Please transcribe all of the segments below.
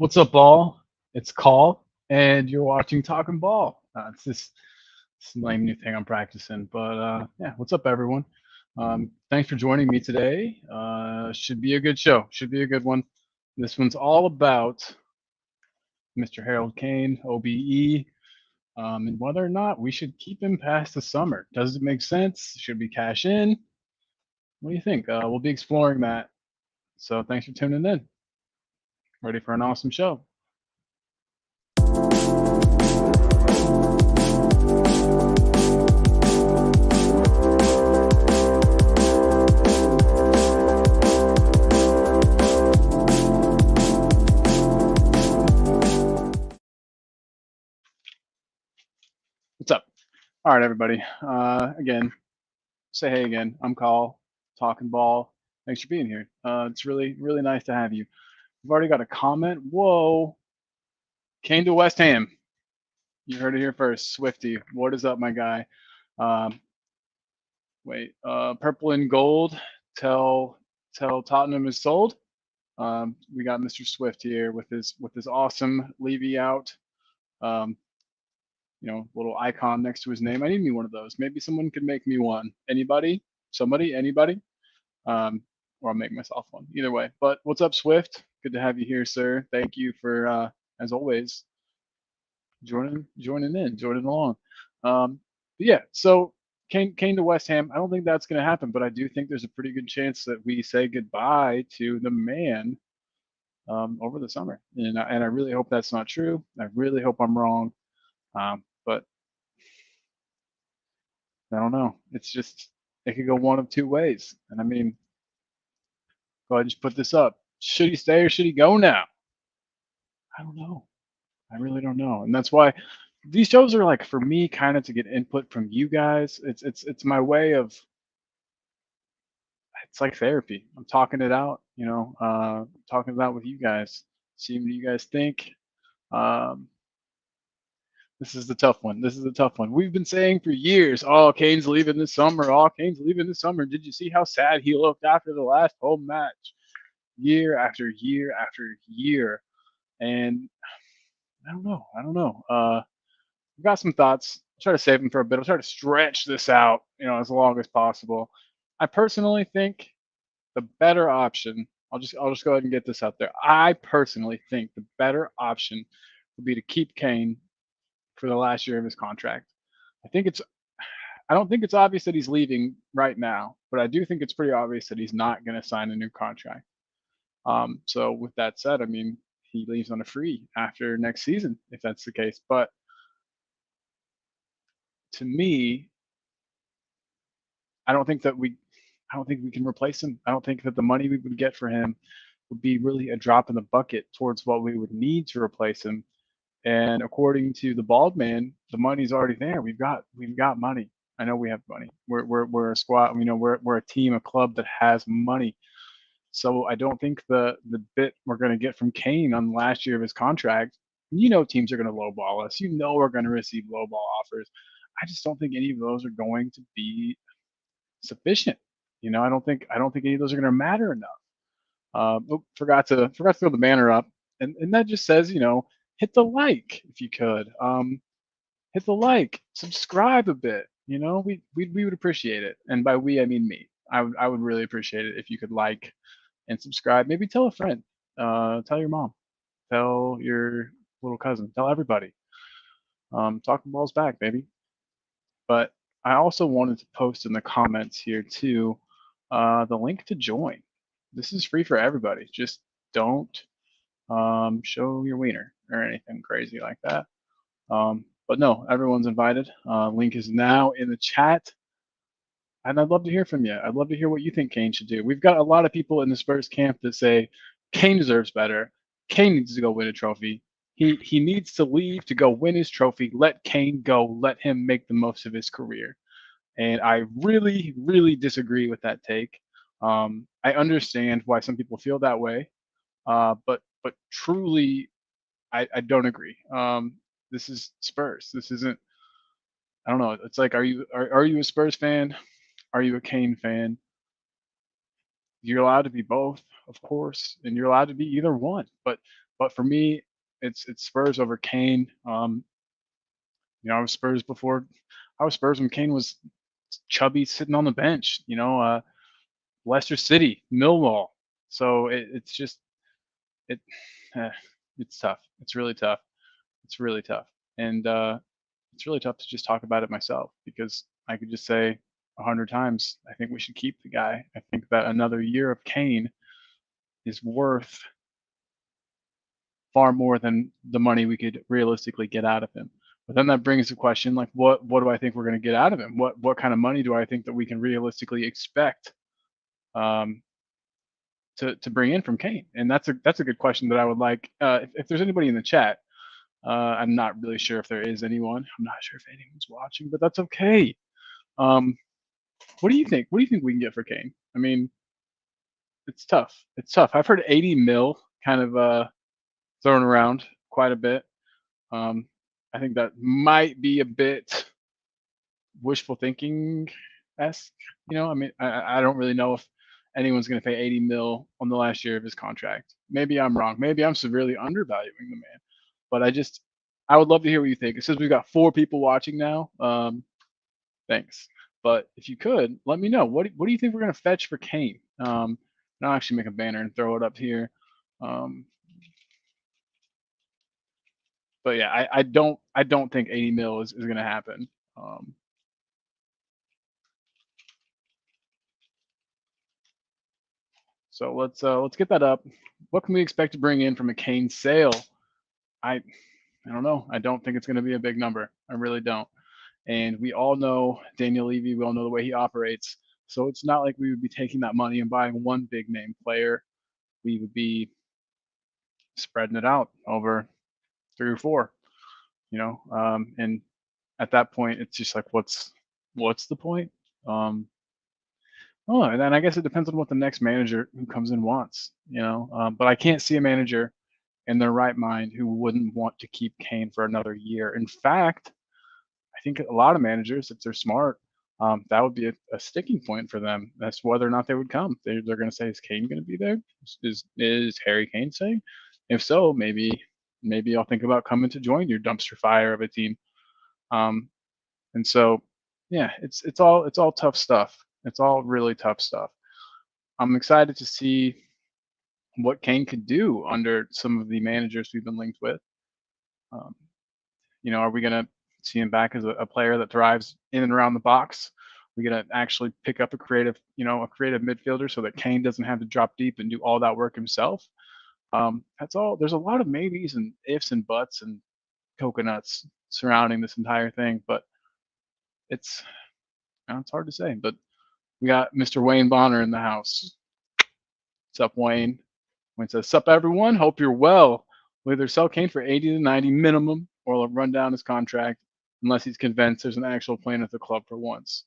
What's up, ball? It's Call, and you're watching Talking Ball. It's this lame new thing I'm practicing, but yeah. What's up, everyone? Thanks for joining me today. Should be a good show. Should be a good one. This one's all about Mr. Harold Kane, OBE, and whether or not we should keep him past the summer. Does it make sense? Should we cash in? What do you think? We'll be exploring that. So thanks for tuning in. Ready for an awesome show. What's up? All right, everybody. Again, say hey again. I'm Call, Talking Ball. Thanks for being here. It's really nice to have you. We've already got a comment. Whoa, Kane to West Ham. You heard it here first. Swifty, what is up, my guy? Um, wait, purple and gold. Tell Tottenham is sold. We got Mr. Swift here with his awesome Levy out. Um, little icon next to his name. I need me one of those. Maybe someone could make me one. Anybody? Somebody? Anybody? Or I'll make myself one. Either way. But what's up, Swift? Good to have you here, sir. Thank you for, as always, joining along. But yeah, so Kane to West Ham. I don't think that's going to happen, but I do think there's a pretty good chance that we say goodbye to the man over the summer, and I really hope that's not true. I really hope I'm wrong, but I don't know. It's just it could go one of two ways, and I mean, go ahead and just put this up. Should he stay or should he go now? I don't know. I really don't know, and that's why these shows are like for me, kind of to get input from you guys. It's my way of. It's like therapy. I'm talking it out, talking it out with you guys, seeing what you guys think. Um, this is the tough one. This is the tough one. We've been saying for years, "Oh, Kane's leaving this summer. Oh, Kane's leaving this summer." Did you see how sad he looked after the last home match? Year after year after year, and I don't know. I don't know. I've got some thoughts. I'll try to save them for a bit. I'll try to stretch this out, as long as possible. I personally think the better option. I'll just go ahead and get this out there. I personally think the better option would be to keep Kane for the last year of his contract. I think it's. I don't think it's obvious that he's leaving right now, but I do think it's pretty obvious that he's not going to sign a new contract. So with that said, I mean, he leaves on a free after next season if that's the case. But to me, I don't think that we I don't think we can replace him. I don't think that the money we would get for him would be really a drop in the bucket towards what we would need to replace him. And according to the bald man, the money's already there. We've got money. I know we have money. We're a squad. We're a team, a club that has money. So I don't think the bit we're going to get from Kane on the last year of his contract. Teams are going to lowball us. We're going to receive lowball offers. I just don't think any of those are going to be sufficient. I don't think any of those are going to matter enough. Forgot to throw the banner up, and that just says, hit the like if you could. Hit the like, subscribe a bit. We would appreciate it, and by we I mean me. I would really appreciate it if you could like and subscribe. Maybe tell a friend, tell your mom, tell your little cousin, tell everybody. Talking balls back, baby. But I also wanted to post in the comments here too the link to join. This is free for everybody. Just don't show your wiener or anything crazy like that. But no, everyone's invited. Link is now in the chat. And I'd love to hear from you. I'd love to hear what you think Kane should do. We've got a lot of people in the Spurs camp that say Kane deserves better. Kane needs to go win a trophy. He needs to leave to go win his trophy. Let Kane go. Let him make the most of his career. And I really disagree with that take. I understand why some people feel that way, but truly, I don't agree. This is Spurs. This isn't. I don't know. It's like, are you a Spurs fan? Are you a Kane fan? You're allowed to be both, of course, and you're allowed to be either one. But But for me, it's Spurs over Kane. I was Spurs before. I was Spurs when Kane was chubby, sitting on the bench. Leicester City, Millwall. So it's just it. eh, it's tough. It's really tough. It's really tough, and it's really tough to just talk about it myself because I could just say 100 times, I think we should keep the guy. I think that another year of Kane is worth far more than the money we could realistically get out of him. But then that brings the question, like, what do I think we're going to get out of him? What kind of money do I think that we can realistically expect um, to bring in from Kane? And that's a good question that I would like. If there's anybody in the chat, I'm not really sure if there is anyone. I'm not sure if anyone's watching, but that's okay. Um, what do you think? What do you think we can get for Kane? I mean, it's tough. It's tough. I've heard 80 mil kind of thrown around quite a bit. Um, I think that might be a bit wishful thinking esque. I mean, I don't really know if anyone's going to pay 80 mil on the last year of his contract. Maybe I'm wrong. Maybe I'm severely undervaluing the man. But I would love to hear what you think. It says we've got 4 people watching now. Thanks. But if you could, let me know. What do you think we're going to fetch for Kane? And I'll actually make a banner and throw it up here. Um, but yeah, I don't think 80 mil is going to happen. Um, so let's get that up. What can we expect to bring in from a Kane sale? I I don't know. I don't think it's going to be a big number. I really don't. And we all know Daniel Levy. We all know the way he operates. So it's not like we would be taking that money and buying one big name player. We would be spreading it out over 3 or 4. And at that point, it's just like, what's the point? Um, oh, and then I guess it depends on what the next manager who comes in wants. But I can't see a manager in their right mind who wouldn't want to keep Kane for another year. In fact, I think a lot of managers, if they're smart, that would be a sticking point for them. That's whether or not they would come. They're going to say, "Is Kane going to be there? Is Harry Kane saying?" If so, maybe I'll think about coming to join your dumpster fire of a team. Um, and so, yeah, it's all tough stuff. It's all really tough stuff. I'm excited to see what Kane could do under some of the managers we've been linked with. Um, are we going to see him back as a player that thrives in and around the box? We're going to actually pick up a creative midfielder so that Kane doesn't have to drop deep and do all that work himself. That's all. There's a lot of maybes and ifs and buts and coconuts surrounding this entire thing, but it's it's hard to say. But we got Mr. Wayne Bonner in the house. What's up, Wayne? Wayne says, "Sup, everyone. Hope you're well. We'll either sell Kane for 80 to 90 minimum, or we'll run down his contract unless he's convinced there's an actual plan at the club for once."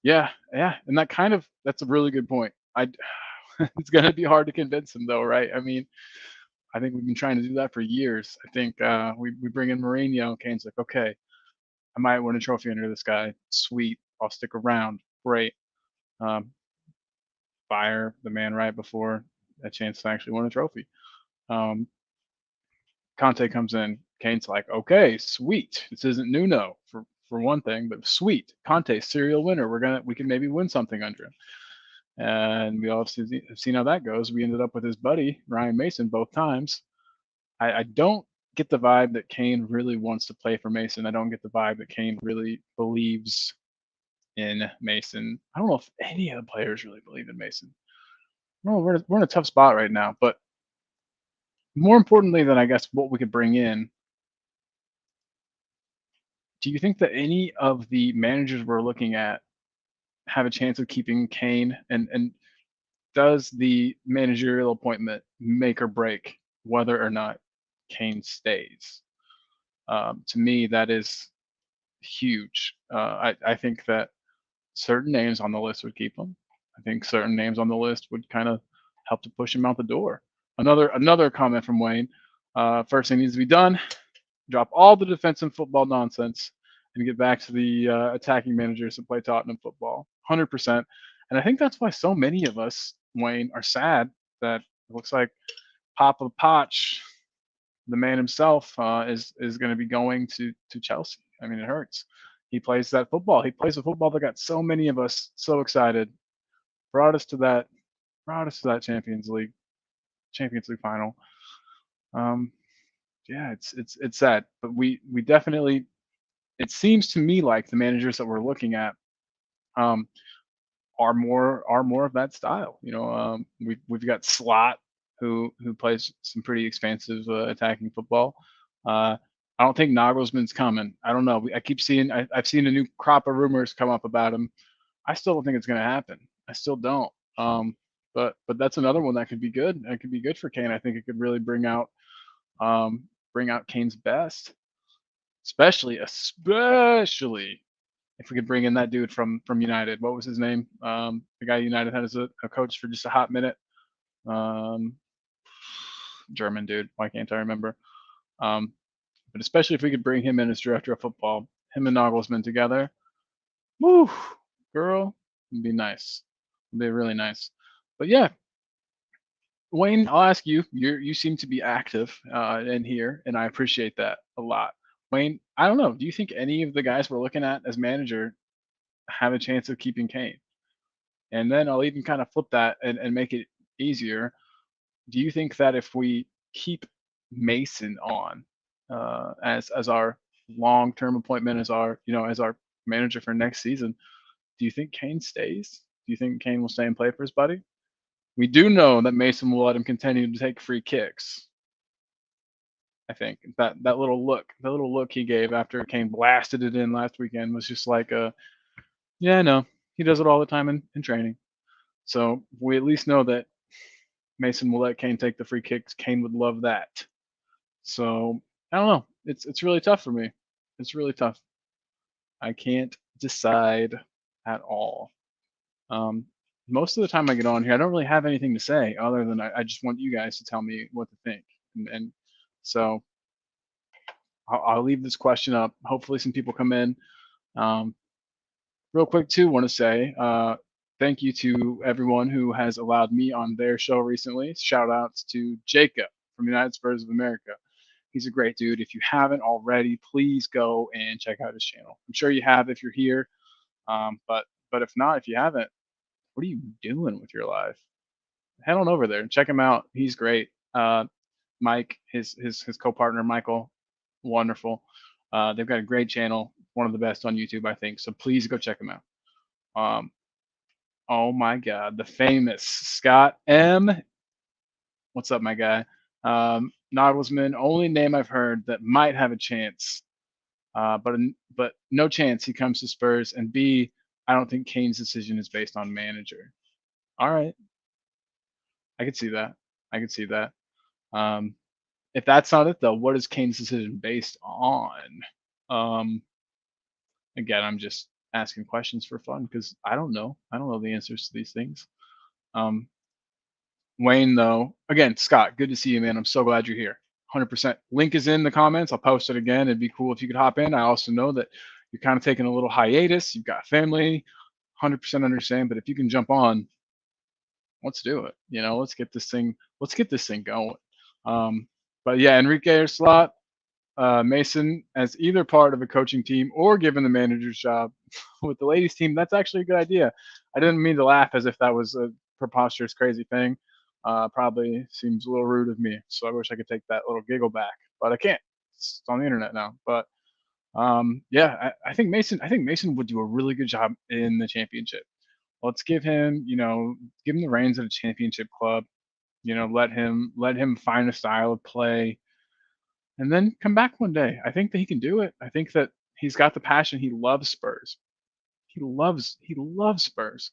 Yeah, yeah, and that's a really good point. It's gonna be hard to convince him though, right? I mean, I think we've been trying to do that for years. I think we bring in Mourinho, Kane's like, okay, I might win a trophy under this guy. Sweet, I'll stick around. Great. Um, Fire the man right before a chance to actually win a trophy. Um, Conte comes in. Kane's like, okay, sweet. This isn't Nuno for one thing, but sweet. Conte, serial winner. We can maybe win something under him. And we all have seen how that goes. We ended up with his buddy Ryan Mason both times. I don't get the vibe that Kane really wants to play for Mason. I don't get the vibe that Kane really believes in Mason. I don't know if any of the players really believe in Mason. No, we're in a tough spot right now. But more importantly than I guess what we could bring in, do you think that any of the managers we're looking at have a chance of keeping Kane? And does the managerial appointment make or break whether or not Kane stays? To me, that is huge. I think that certain names on the list would keep him. I think certain names on the list would kind of help to push him out the door. Another comment from Wayne. First thing needs to be done: drop all the defensive football nonsense and get back to the attacking managers that play Tottenham football. 100%. And I think that's why so many of us, Wayne, are sad that it looks like Papa Poch the man himself is going to be going to Chelsea. I mean, it hurts. He plays that football. He plays a football that got so many of us so excited. Brought us to that. Brought us to that Champions League final. Um, yeah, it's sad, but we definitely. It seems to me like the managers that we're looking at um, are more of that style. We've got Slot who plays some pretty expansive attacking football. Uh, I don't think Nagelsmann's coming. I don't know. I keep seeing I've seen a new crop of rumors come up about him. I still don't think it's going to happen. I still don't. But that's another one that could be good. That could be good for Kane. I think it could really bring out Kane's best, especially if we could bring in that dude from United. What was his name? The guy United had as a coach for just a hot minute. Um, German dude. Why can't I remember? Um, but especially if we could bring him in as director of football, him and Nagelsmann together. Woo, girl, it'd be nice. It'd be really nice. But yeah, Wayne, I'll ask you. You seem to be active in here, and I appreciate that a lot. Wayne, I don't know. Do you think any of the guys we're looking at as manager have a chance of keeping Kane? And then I'll even kind of flip that and make it easier. Do you think that if we keep Mason on as our long term appointment as our manager for next season, do you think Kane stays? Do you think Kane will stay and play for his buddy? We do know that Mason will let him continue to take free kicks. I think that little look he gave after Kane blasted it in last weekend was just like yeah, no, he does it all the time in training. So we at least know that Mason will let Kane take the free kicks. Kane would love that. So I don't know. It's really tough for me. It's really tough. I can't decide at all. Um, Most of the time I get on here, I don't really have anything to say other than I just want you guys to tell me what to think. And so I'll leave this question up. Hopefully, some people come in. Um, Real quick, too, want to say thank you to everyone who has allowed me on their show recently. Shout outs to Jacob from United Spurs of America. He's a great dude. If you haven't already, please go and check out his channel. I'm sure you have if you're here. But if not, if you haven't, what are you doing with your life? Head on over there and check him out. He's great. Mike, his co-partner Michael, wonderful. They've got a great channel, one of the best on YouTube, I think. So please go check them out. Um, oh my God, the famous Scott M. What's up, my guy? Nagelsmann, only name I've heard that might have a chance, but no chance he comes to Spurs. And B, I don't think Kane's decision is based on manager. All right, I could see that. I could see that. Um, if that's not it, though, what is Kane's decision based on? Um, Again, I'm just asking questions for fun because I don't know. I don't know the answers to these things. Um, Wayne, though, again, Scott, good to see you, man. I'm so glad you're here. 100%. Link is in the comments. I'll post it again. It'd be cool if you could hop in. I also know that you're kind of taking a little hiatus. You've got family. 100% understand. But if you can jump on, let's do it. Let's get this thing. Let's get this thing going. But yeah, Enrique or Slot, Mason as either part of a coaching team or given the manager's job with the ladies team. That's actually a good idea. I didn't mean to laugh as if that was a preposterous, crazy thing. Probably seems a little rude of me. So I wish I could take that little giggle back, but I can't. It's on the internet now. But yeah, I think Mason. I think Mason would do a really good job in the championship. Let's give him the reins at a championship club. Let him find a style of play and then come back one day. I think that he can do it. I think that he's got the passion. He loves Spurs. He loves Spurs.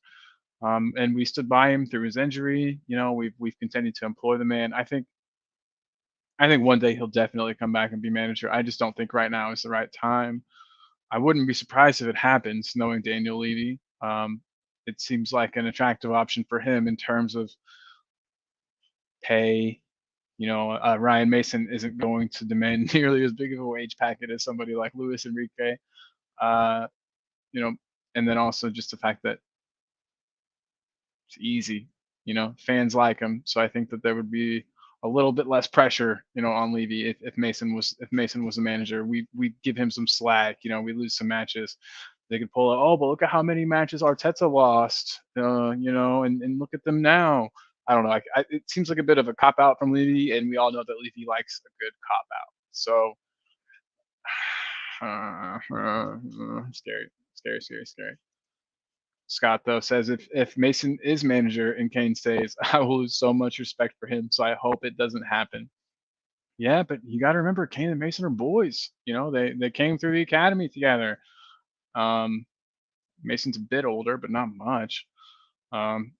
And we stood by him through his injury. We've continued to employ the man. I think one day he'll definitely come back and be manager. I just don't think right now is the right time. I wouldn't be surprised if it happens, knowing Daniel Levy. It seems like an attractive option for him in terms of pay. Ryan Mason isn't going to demand nearly as big of a wage packet as somebody like Luis Enrique. Uh, you know, and then also just the fact that it's easy. Fans like him, so I think that there would be a little bit less pressure, on Levy if Mason was the manager. We give him some slack. We lose some matches. They could pull out, oh, but look at how many matches Arteta lost, and look at them now. I don't know. It seems like a bit of a cop out from Levy, and we all know that Levy likes a good cop out. So scary, scary, scary, scary. Scott though says if Mason is manager and Kane stays, I will lose so much respect for him. So I hope it doesn't happen. Yeah, but you got to remember, Kane and Mason are boys. They came through the academy together. Um, Mason's a bit older, but not much. Um,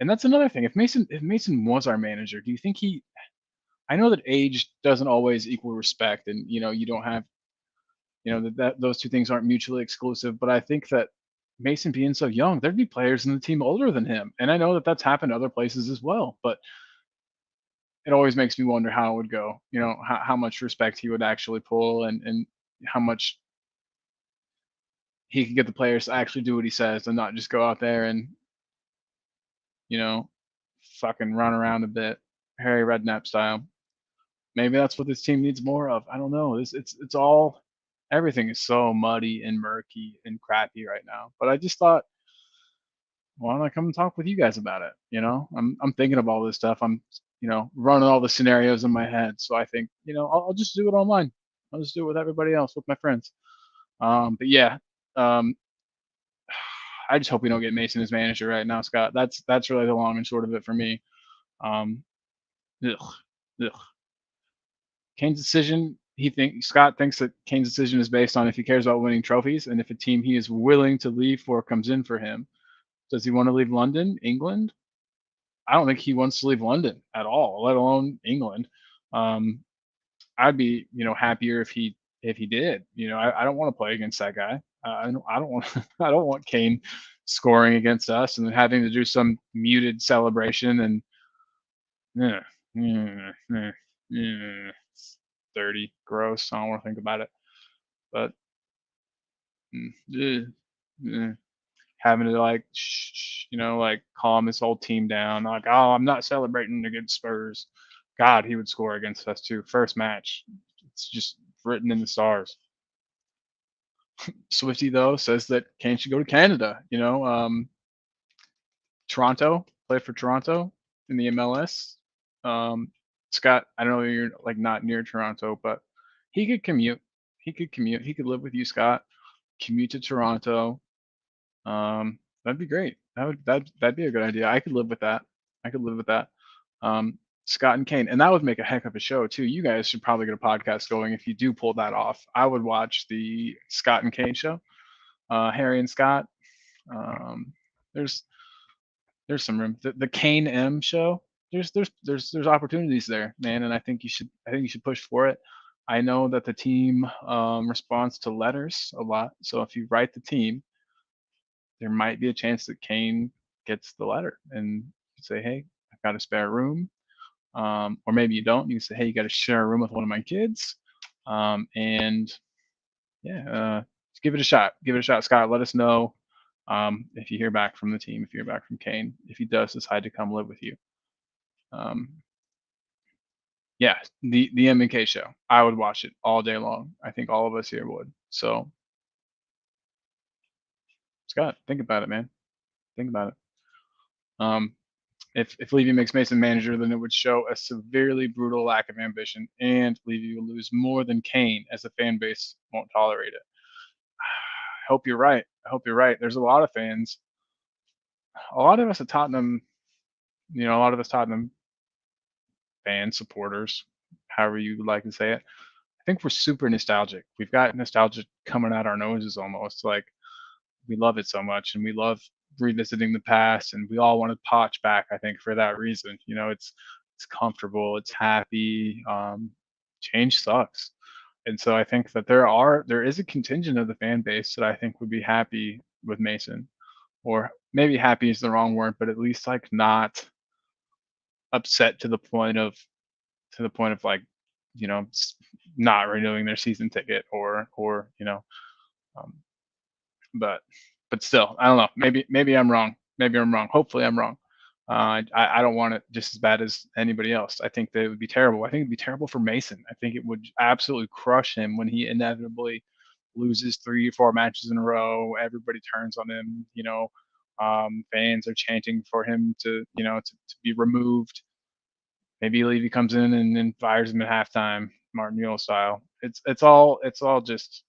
and that's another thing. If Mason was our manager, do you think he? I know that age doesn't always equal respect, and you don't have that those two things aren't mutually exclusive. But I think that Mason being so young, there'd be players in the team older than him, and I know that that's happened other places as well. But it always makes me wonder how it would go. How much respect he would actually pull, and how much he could get the players to actually do what he says and not just go out there and you know fucking run around a bit, Harry Redknapp style. Maybe that's what this team needs more of. I don't know. It's all everything is so muddy and murky and crappy right now. But I just thought, why don't I come and talk with you guys about it? I'm thinking of all this stuff. I'm running all the scenarios in my head. So I think I'll just do it online. I'll just do it with everybody else, with my friends. But yeah, um, I just hope we don't get Mason as manager right now, Scott. That's really the long and short of it for me. Um, ugh, ugh. Kane's decision. Scott thinks that Kane's decision is based on if he cares about winning trophies and if a team he is willing to leave for comes in for him. Does he want to leave London, England? I don't think he wants to leave London at all, let alone England. Um, I'd be, happier if he did. I don't want to play against that guy. I don't want I don't want Kane scoring against us and then having to do some muted celebration and yeah, it's dirty, gross. I don't want to think about it. But mm, having to like like calm this whole team down. Like, oh, I'm not celebrating against Spurs. God, he would score against us too. First match. It's just written in the stars. Swifty though says that Kane should go to Canada. Toronto, play for Toronto in the MLS. Scott, I know you're like not near Toronto, but he could commute. He could commute. He could live with you, Scott. Commute to Toronto. That'd be great. That'd be a good idea. I could live with that. I could live with that. Um, Scott and Kane, and that would make a heck of a show too. You guys should probably get a podcast going if you do pull that off. I would watch the Scott and Kane show. Harry and Scott. Um, there's there's some room. The Kane M show. There's opportunities there, man, and I think you should push for it. I know that the team responds to letters a lot, so if you write the team, there might be a chance that Kane gets the letter and you say, hey, I've got a spare room, or maybe you don't. You can say, hey, you got to share a room with one of my kids, and yeah, just give it a shot. Give it a shot, Scott. Let us know if you hear back from the team, if you hear back from Kane, if he does decide to come live with you. Um, yeah, the M and K show. I would watch it all day long. I think all of us here would. So, Scott, think about it, man. Think about it. Um, if Levy makes Mason manager, then it would show a severely brutal lack of ambition, and Levy will lose more than Kane, as the fan base won't tolerate it. I hope you're right. I hope you're right. There's a lot of fans. A lot of us at Tottenham, a lot of us Tottenham fans, supporters, however you would like to say it. I think we're super nostalgic. We've got nostalgia coming out our noses almost. Like we love it so much, and we love revisiting the past, and we all want to Poch back. I think for that reason, it's comfortable, it's happy. Change sucks, and so I think that there is a contingent of the fan base that I think would be happy with Mason, or maybe happy is the wrong word, but at least like not upset to the point of like not renewing their season ticket or um, but still, I don't know. Maybe I'm wrong. Maybe I'm wrong. Hopefully I'm wrong. I don't want it just as bad as anybody else. I think that it would be terrible. I think it'd be terrible for Mason. I think it would absolutely crush him when he inevitably loses 3 or 4 matches in a row. Everybody turns on him. Fans are chanting for him to be removed. Maybe Levy comes in and fires him at halftime, Martin Muehl style. It's all just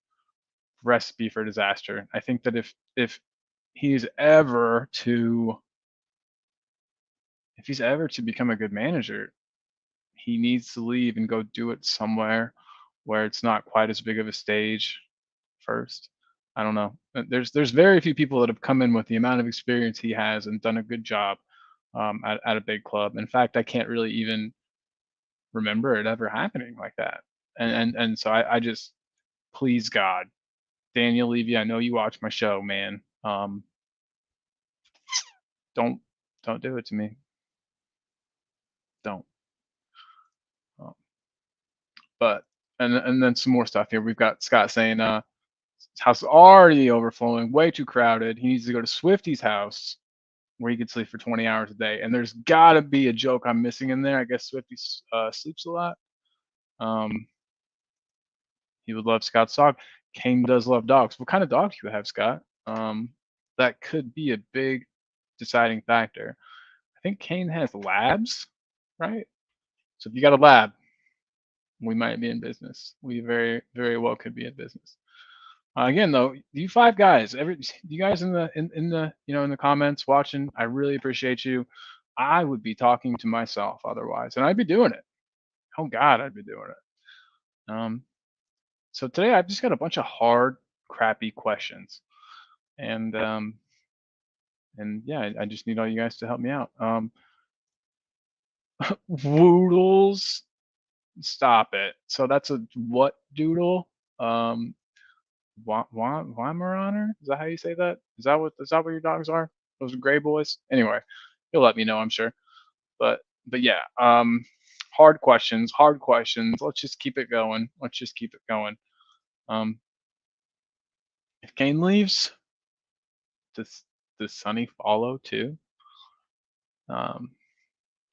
recipe for disaster. I think that if he's ever to if he's ever to become a good manager, he needs to leave and go do it somewhere where it's not quite as big of a stage first. I don't know. There's very few people that have come in with the amount of experience he has and done a good job at a big club. In fact, I can't really even remember it ever happening like that. And so I just please God, Daniel Levy, I know you watch my show, man. Don't don't do it to me. Don't. Um, but and then some more stuff here. We've got Scott saying, his house is already overflowing, way too crowded. He needs to go to Swifty's house where he could sleep for 20 hours a day. And there's got to be a joke I'm missing in there. I guess Swifty sleeps a lot. Um, he would love Scott's dog. Kane does love dogs. What kind of dog do you have, Scott? That could be a big deciding factor. I think Kane has labs, right? So if you got a lab, we might be in business. We very, very well could be in business. Again, though, you 5 guys, you guys in the comments watching, I really appreciate you. I would be talking to myself otherwise, and I'd be doing it. Oh God, I'd be doing it. So today I've just got a bunch of hard, crappy questions, and yeah, I just need all you guys to help me out. Woodles, stop it. So that's a what doodle? Um, Weimaraner? Is that how you say that? Is that what your dogs are? Those are gray boys. Anyway, you'll let me know, I'm sure. But yeah, hard questions, hard questions. Let's just keep it going. Let's just keep it going. Um, if Kane leaves, does Sonny follow too? Um,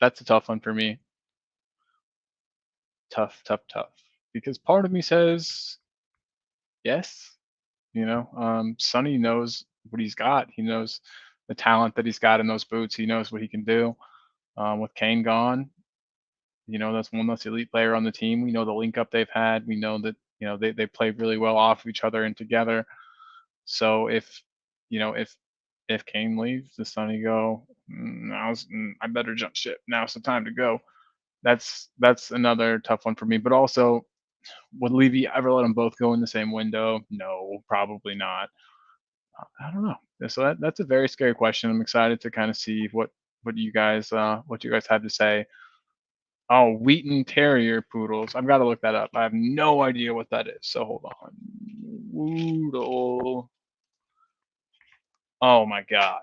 that's a tough one for me. Tough, tough, tough. Because part of me says yes. Sonny knows what he's got. He knows the talent that he's got in those boots. He knows what he can do. With Kane gone, that's one less elite player on the team. We know the link up they've had. We know that they play really well off of each other and together. So if Kane leaves, does Sonny go? I better jump ship. Now's the time to go. That's another tough one for me. But also, would Levy ever let them both go in the same window? No, probably not. I don't know. So that's a very scary question. I'm excited to kind of see what you guys have to say. Oh, Wheaton Terrier poodles. I've got to look that up. I have no idea what that is. So hold on. Woodle. Oh my God.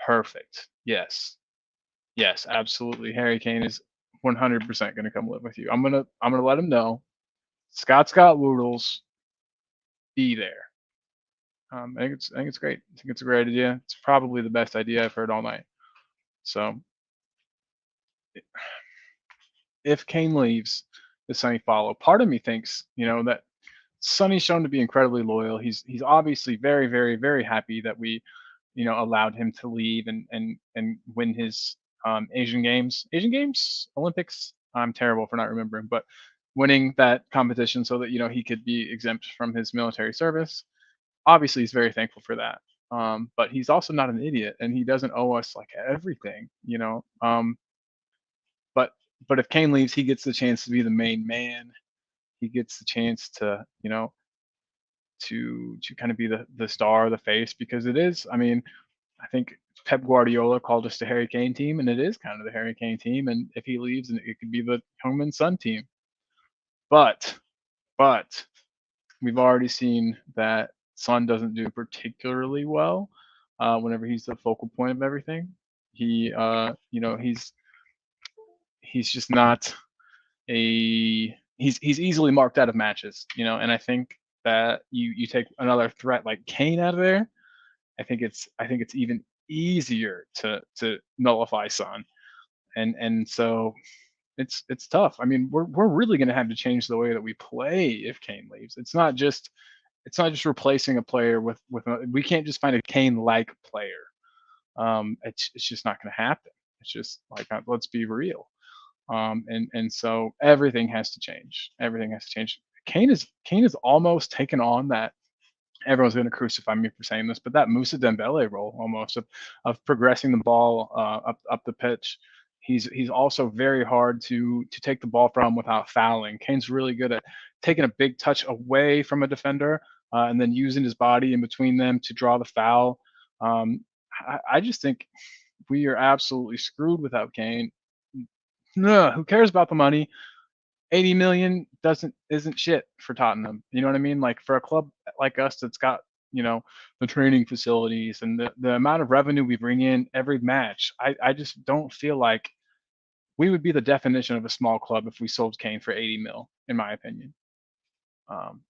Perfect. Yes. Yes, absolutely. Harry Kane is 100% going to come live with you. I'm gonna let him know. Scott Woodles, be there. I think it's great. I think it's a great idea. It's probably the best idea I've heard all night. So if Kane leaves, does Sonny follow? Part of me thinks, that Sonny's shown to be incredibly loyal. He's obviously very, very, very happy that we, allowed him to leave and win his Asian Games, Olympics. I'm terrible for not remembering, but winning that competition so that he could be exempt from his military service. Obviously, he's very thankful for that. But he's also not an idiot, and he doesn't owe us like everything. But but if Kane leaves, he gets the chance to be the main man. He gets the chance to kind of be the star, the face, because it is. I mean, I think Pep Guardiola called us the Harry Kane team, and it is kind of the Harry Kane team. And if he leaves, and it could be the Heung-min Son team. But we've already seen that Son doesn't do particularly well whenever he's the focal point of everything. He's just not he's easily marked out of matches. And I think that you take another threat like Kane out of there. I think it's even easier to nullify Son, and so it's tough. I mean, we're really going to have to change the way that we play if Kane leaves. It's not just replacing a player we can't just find a Kane like player. It's just not going to happen. It's just like let's be real. And so everything has to change. Everything has to change. Kane is almost taken on that. Everyone's going to crucify me for saying this, but that Musa Dembele role almost of progressing the ball up the pitch. He's also very hard to take the ball from without fouling. Kane's really good at taking a big touch away from a defender and then using his body in between them to draw the foul. I just think we are absolutely screwed without Kane. No, who cares about the money? 80 million isn't shit for Tottenham. You know what I mean? Like for a club like us that's got, the training facilities and the amount of revenue we bring in every match, I just don't feel like we would be the definition of a small club if we sold Kane for 80 mil, in my opinion.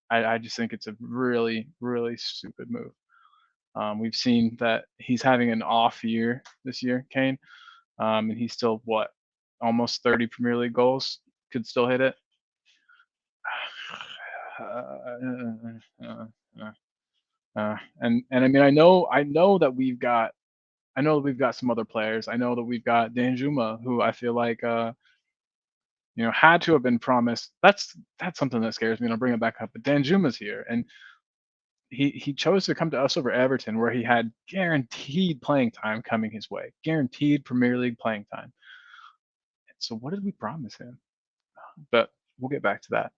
I just think it's a really, really stupid move. We've seen that he's having an off year this year, Kane, and he's still what, almost 30 Premier League goals, could still hit it. And I mean, I know that we've got some other players. I know that we've got Danjuma, who I feel like had to have been promised. That's something that scares me, and I'll bring it back up. But Danjuma's here, and he chose to come to us over Everton, where he had guaranteed playing time coming his way, guaranteed Premier League playing time. So what did we promise him? But we'll get back to that.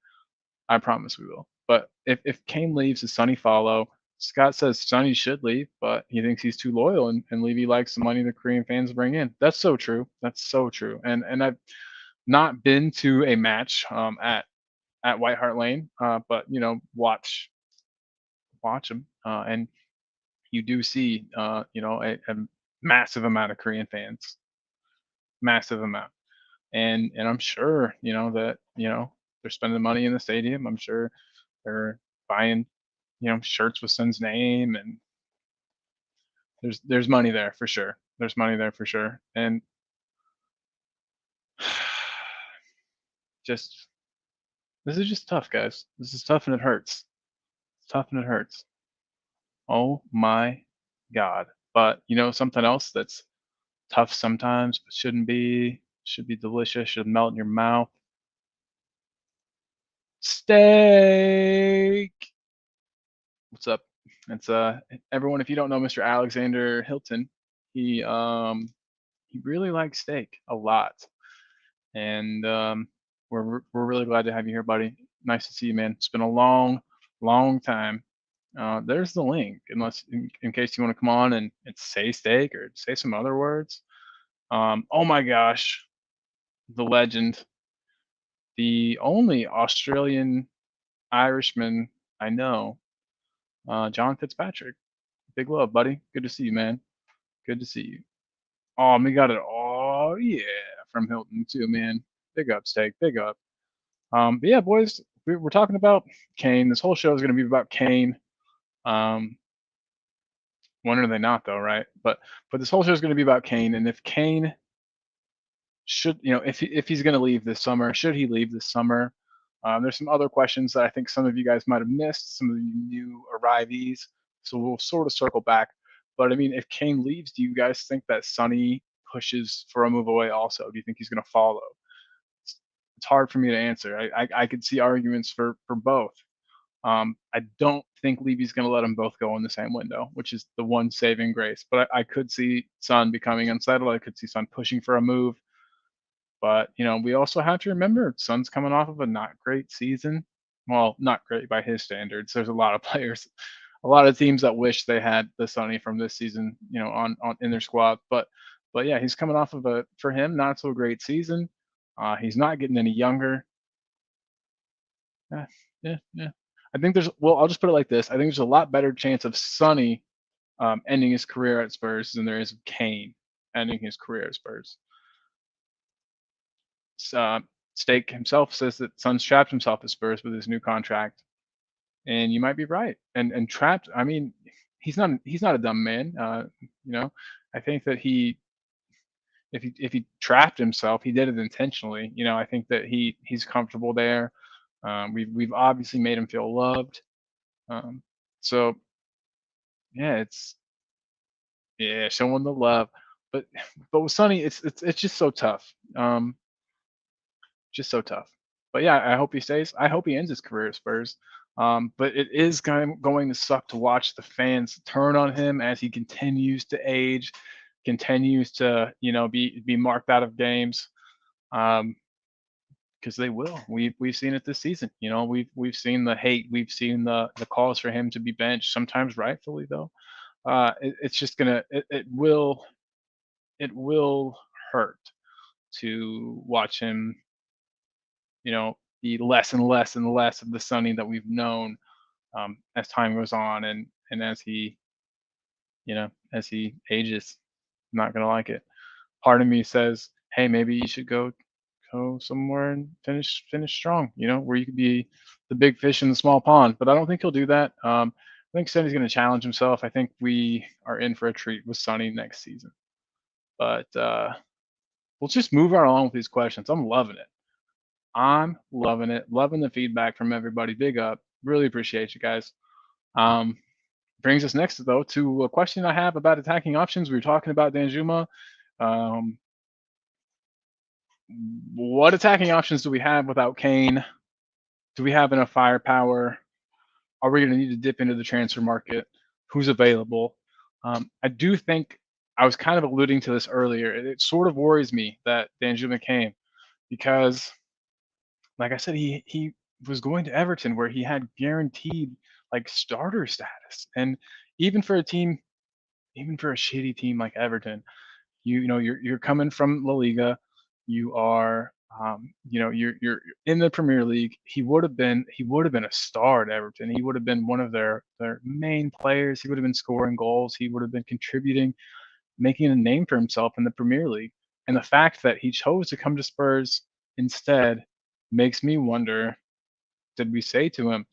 I promise we will. But if Kane leaves, does Sonny follow? Scott says Sonny should leave, but he thinks he's too loyal and Levy likes the money the Korean fans bring in. That's so true. That's so true. And I've not been to a match at White Hart Lane, but watch them, and you do see a massive amount of Korean fans, massive amount, and I'm sure that they're spending money in the stadium. I'm sure they're buying shirts with Son's name, and there's money there for sure. There's money there for sure, and just this is just tough, guys. This is tough and it hurts. It's tough and it hurts. Oh my god! But something else that's tough sometimes, but shouldn't be. Should be delicious. Should melt in your mouth. Steak. What's up? It's everyone. If you don't know Mr. Alexander Hilton, he really likes steak a lot, and we're really glad to have you here, buddy. Nice to see you, man. It's been a long, long time. There's the link, unless in case you want to come on and say steak or say some other words. Oh my gosh, the legend, the only Australian Irishman I know, John Fitzpatrick. Big love, buddy. Good to see you, man. Good to see you. Oh, we got it. Oh yeah, from Hilton too, man. Big up, steak. Big up. But yeah, boys, we're talking about Kane. This whole show is going to be about Kane. Um, when are they not though, right? But this whole show is going to be about Kane, and if Kane should, if he's going to leave this summer, should he leave this summer? There's some other questions that I think some of you guys might have missed, some of you new arrivees. So we'll sort of circle back. But I mean, if Kane leaves, do you guys think that Sonny pushes for a move away also? Do you think he's going to follow? It's hard for me to answer. I could see arguments for both. I don't think Levy's going to let them both go in the same window, which is the one saving grace. But I could see Son becoming unsettled. I could see Son pushing for a move. But we also have to remember Son's coming off of a not great season. Well, not great by his standards. There's a lot of players, a lot of teams that wish they had the Sonny from this season, on in their squad. But yeah, he's coming off of a, for him, not so great season. He's not getting any younger. Yeah, yeah, yeah. I think I'll just put it like this. I think there's a lot better chance of Sonny ending his career at Spurs than there is of Kane ending his career at Spurs. Stake himself says that Son's trapped himself at Spurs with his new contract, and you might be right. And trapped. I mean, he's not a dumb man. I think that if he trapped himself, he did it intentionally. I think that he's comfortable there. We've obviously made him feel loved. Um, so yeah, showing the love. But with Sonny, it's just so tough. Just so tough. But yeah, I hope he stays. I hope he ends his career at Spurs. But it is going to suck to watch the fans turn on him as he continues to age, continues to be marked out of games. Um, because they will. We've seen it this season. We've seen the hate. We've seen the calls for him to be benched. Sometimes rightfully though. It's just gonna. It will hurt to watch him be less and less and less of the Sonny that we've known as time goes on, and as he ages. I'm not gonna like it. Part of me says, hey, maybe you should go somewhere and finish strong. Where you could be the big fish in the small pond. But I don't think he'll do that. I think Sonny's going to challenge himself. I think we are in for a treat with Sonny next season. But we'll just move right along with these questions. I'm loving it. I'm loving it. Loving the feedback from everybody. Big up. Really appreciate you guys. Um, Brings us next though to a question I have about attacking options. We were talking about Danjuma. Um, what attacking options do we have without Kane? Do we have enough firepower? Are we going to need to dip into the transfer market? Who's available? I do think I was kind of alluding to this earlier. It sort of worries me that Danjuma came because, like I said, he was going to Everton where he had guaranteed like starter status, and even for a team, even for a shitty team like Everton, you're coming from La Liga, you are you're in the Premier League. He would have been a star at Everton. He would have been one of their main players. He would have been scoring goals. He would have been contributing, making a name for himself in the Premier League. And the fact that he chose to come to Spurs instead makes me wonder, did we say to him,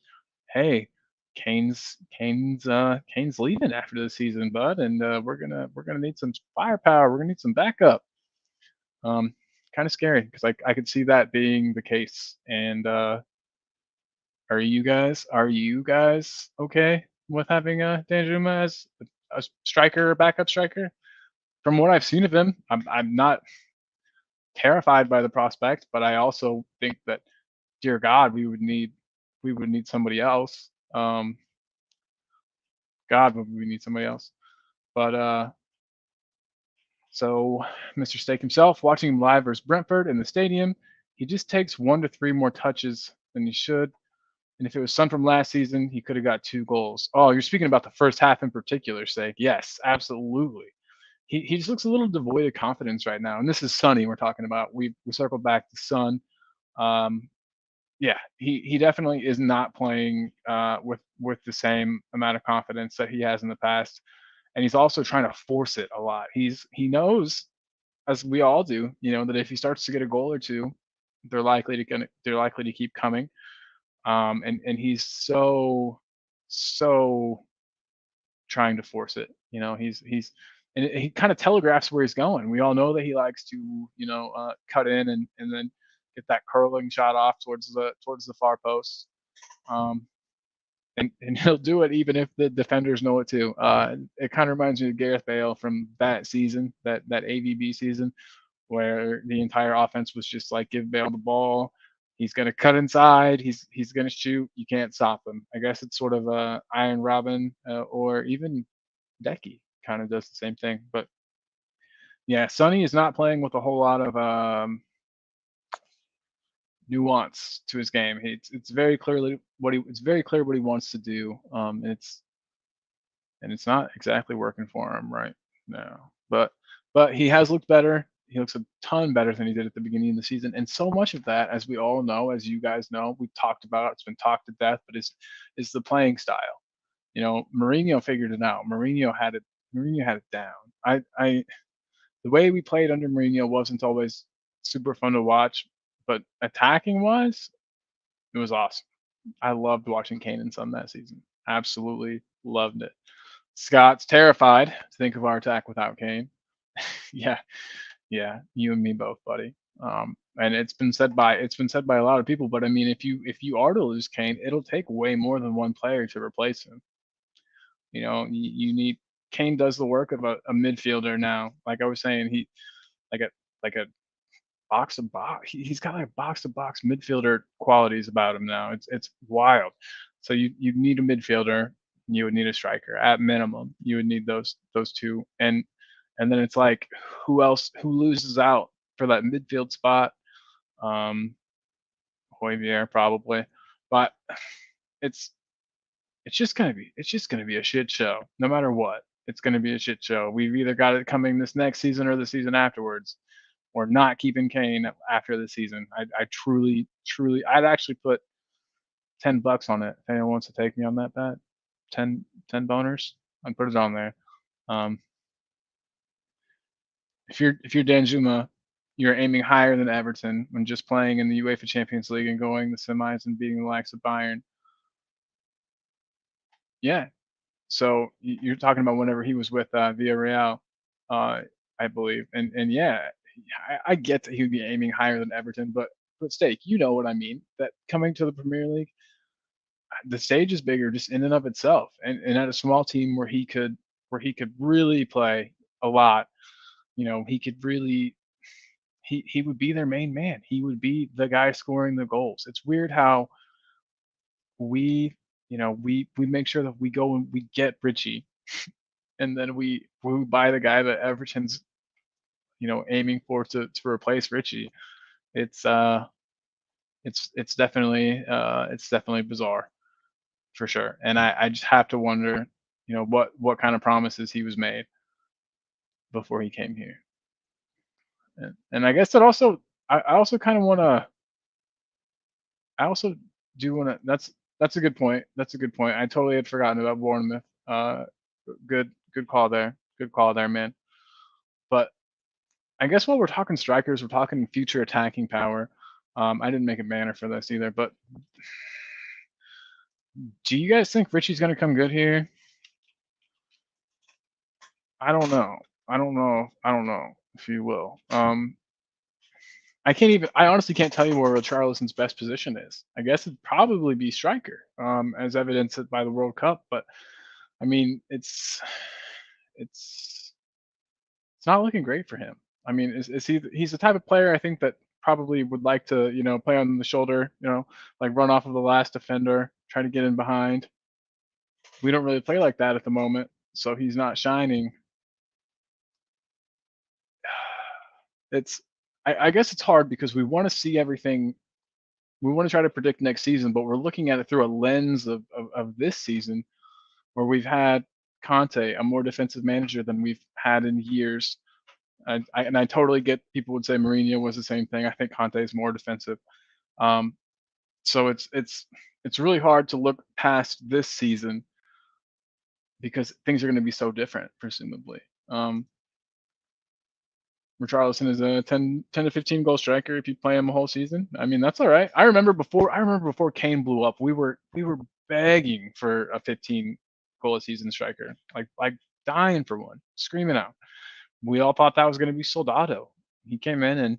hey, Kane's leaving after the season, bud, and we're gonna need some firepower. We're gonna need some backup. Um, Kind of scary because I could see that being the case. And are you guys okay with having Danjuma as a striker or backup striker? From what I've seen of him, I'm not terrified by the prospect, but I also think that, dear God, we would need somebody else. God, would we need somebody else? But so Mr. Steak himself, watching him live versus Brentford in the stadium, he just takes 1 to 3 more touches than he should. And if it was Son from last season, he could have got 2 goals. Oh, you're speaking about the first half in particular, Steak. Yes, absolutely. He just looks a little devoid of confidence right now. And this is Sonny we're talking about. We circled back to Son. Um, yeah, he definitely is not playing with the same amount of confidence that he has in the past, and he's also trying to force it a lot. He knows, as we all do, that if he starts to get a goal or two, they're likely to keep coming. And he's so trying to force it. And he kind of telegraphs where he's going. We all know that he likes to cut in and then get that curling shot off towards the far post. Um, and he'll do it even if the defenders know it too. It kind of reminds me of Gareth Bale from that season, that AVB season, where the entire offense was just like, give Bale the ball. He's gonna cut inside. He's gonna shoot. You can't stop him. I guess it's sort of Iron Robin or even Decky kind of does the same thing. But yeah, Sonny is not playing with a whole lot of nuance to his game. It's very clearly it's very clear what he wants to do. And it's not exactly working for him right now. But he has looked better. He looks a ton better than he did at the beginning of the season. And so much of that, as we all know, as you guys know, we've talked about, it's been talked to death, but is the playing style. Mourinho figured it out. Mourinho had it down. I The way we played under Mourinho wasn't always super fun to watch, but attacking wise, it was awesome. I loved watching Kane and Son that season. Absolutely loved it. Scott's terrified to think of our attack without Kane. Yeah, yeah, you and me both, buddy. And it's been said by a lot of people, but I mean, if you are to lose Kane, it'll take way more than one player to replace him. You need Kane does the work of a midfielder now. Like I was saying, he like a like a box to box. He's got like box to box midfielder qualities about him now. It's wild. So you need a midfielder. You would need a striker at minimum. You would need those two, and then it's like who else who loses out for that midfield spot? Um, Hoybier probably, but it's it's just gonna be a shit show no matter what. It's gonna be a shit show. We've either got it coming this next season or the season afterwards. Or not keeping Kane after the season. I truly, I'd actually put $10 on it if anyone wants to take me on that bet. 10 boners. I'd put it on there. Um, if you're Danjuma, you're aiming higher than Everton when just playing in the UEFA Champions League and going the semis and beating the likes of Bayern. Yeah. So you're talking about whenever he was with Villarreal, uh, I believe, and yeah, I get that he would be aiming higher than Everton, but Steak, you know what I mean. That coming to the Premier League, the stage is bigger just in and of itself, and at a small team where he could really play a lot. He could really he would be their main man. He would be the guy scoring the goals. It's weird how we make sure that we go and we get Richie, and then we buy the guy that Everton's aiming for to replace Richie. It's uh it's definitely bizarre for sure, and I just have to wonder what kind of promises he was made before he came here, and I guess that also I also kind of want to I also do want to that's a good point. That's a good point. I totally had forgotten about Bournemouth. Good call there. Good call there, man. But I guess while we're talking strikers, we're talking future attacking power. I didn't make a banner for this either, but do you guys think Richie's gonna come good here? I don't know. I don't know. I don't know if you will. I can't even. I honestly can't tell you where Richarlison's best position is. I guess it'd probably be striker, as evidenced by the World Cup. But I mean, it's it's not looking great for him. I mean, is he? He's the type of player I think that probably would like to, play on the shoulder, like run off of the last defender, try to get in behind. We don't really play like that at the moment, so he's not shining. It's, I guess it's hard because we want to see everything. We want to try to predict next season, but we're looking at it through a lens of this season where we've had Conte, a more defensive manager than we've had in years. And I totally get people would say Mourinho was the same thing. I think Conte is more defensive. Um, so it's really hard to look past this season because things are going to be so different, presumably. Richarlison is a 10 to 15 goal striker if you play him a whole season. I mean, that's all right. I remember before Kane blew up, we were begging for a 15 goal a season striker, like dying for one, screaming out. We all thought that was going to be Soldado. He came in and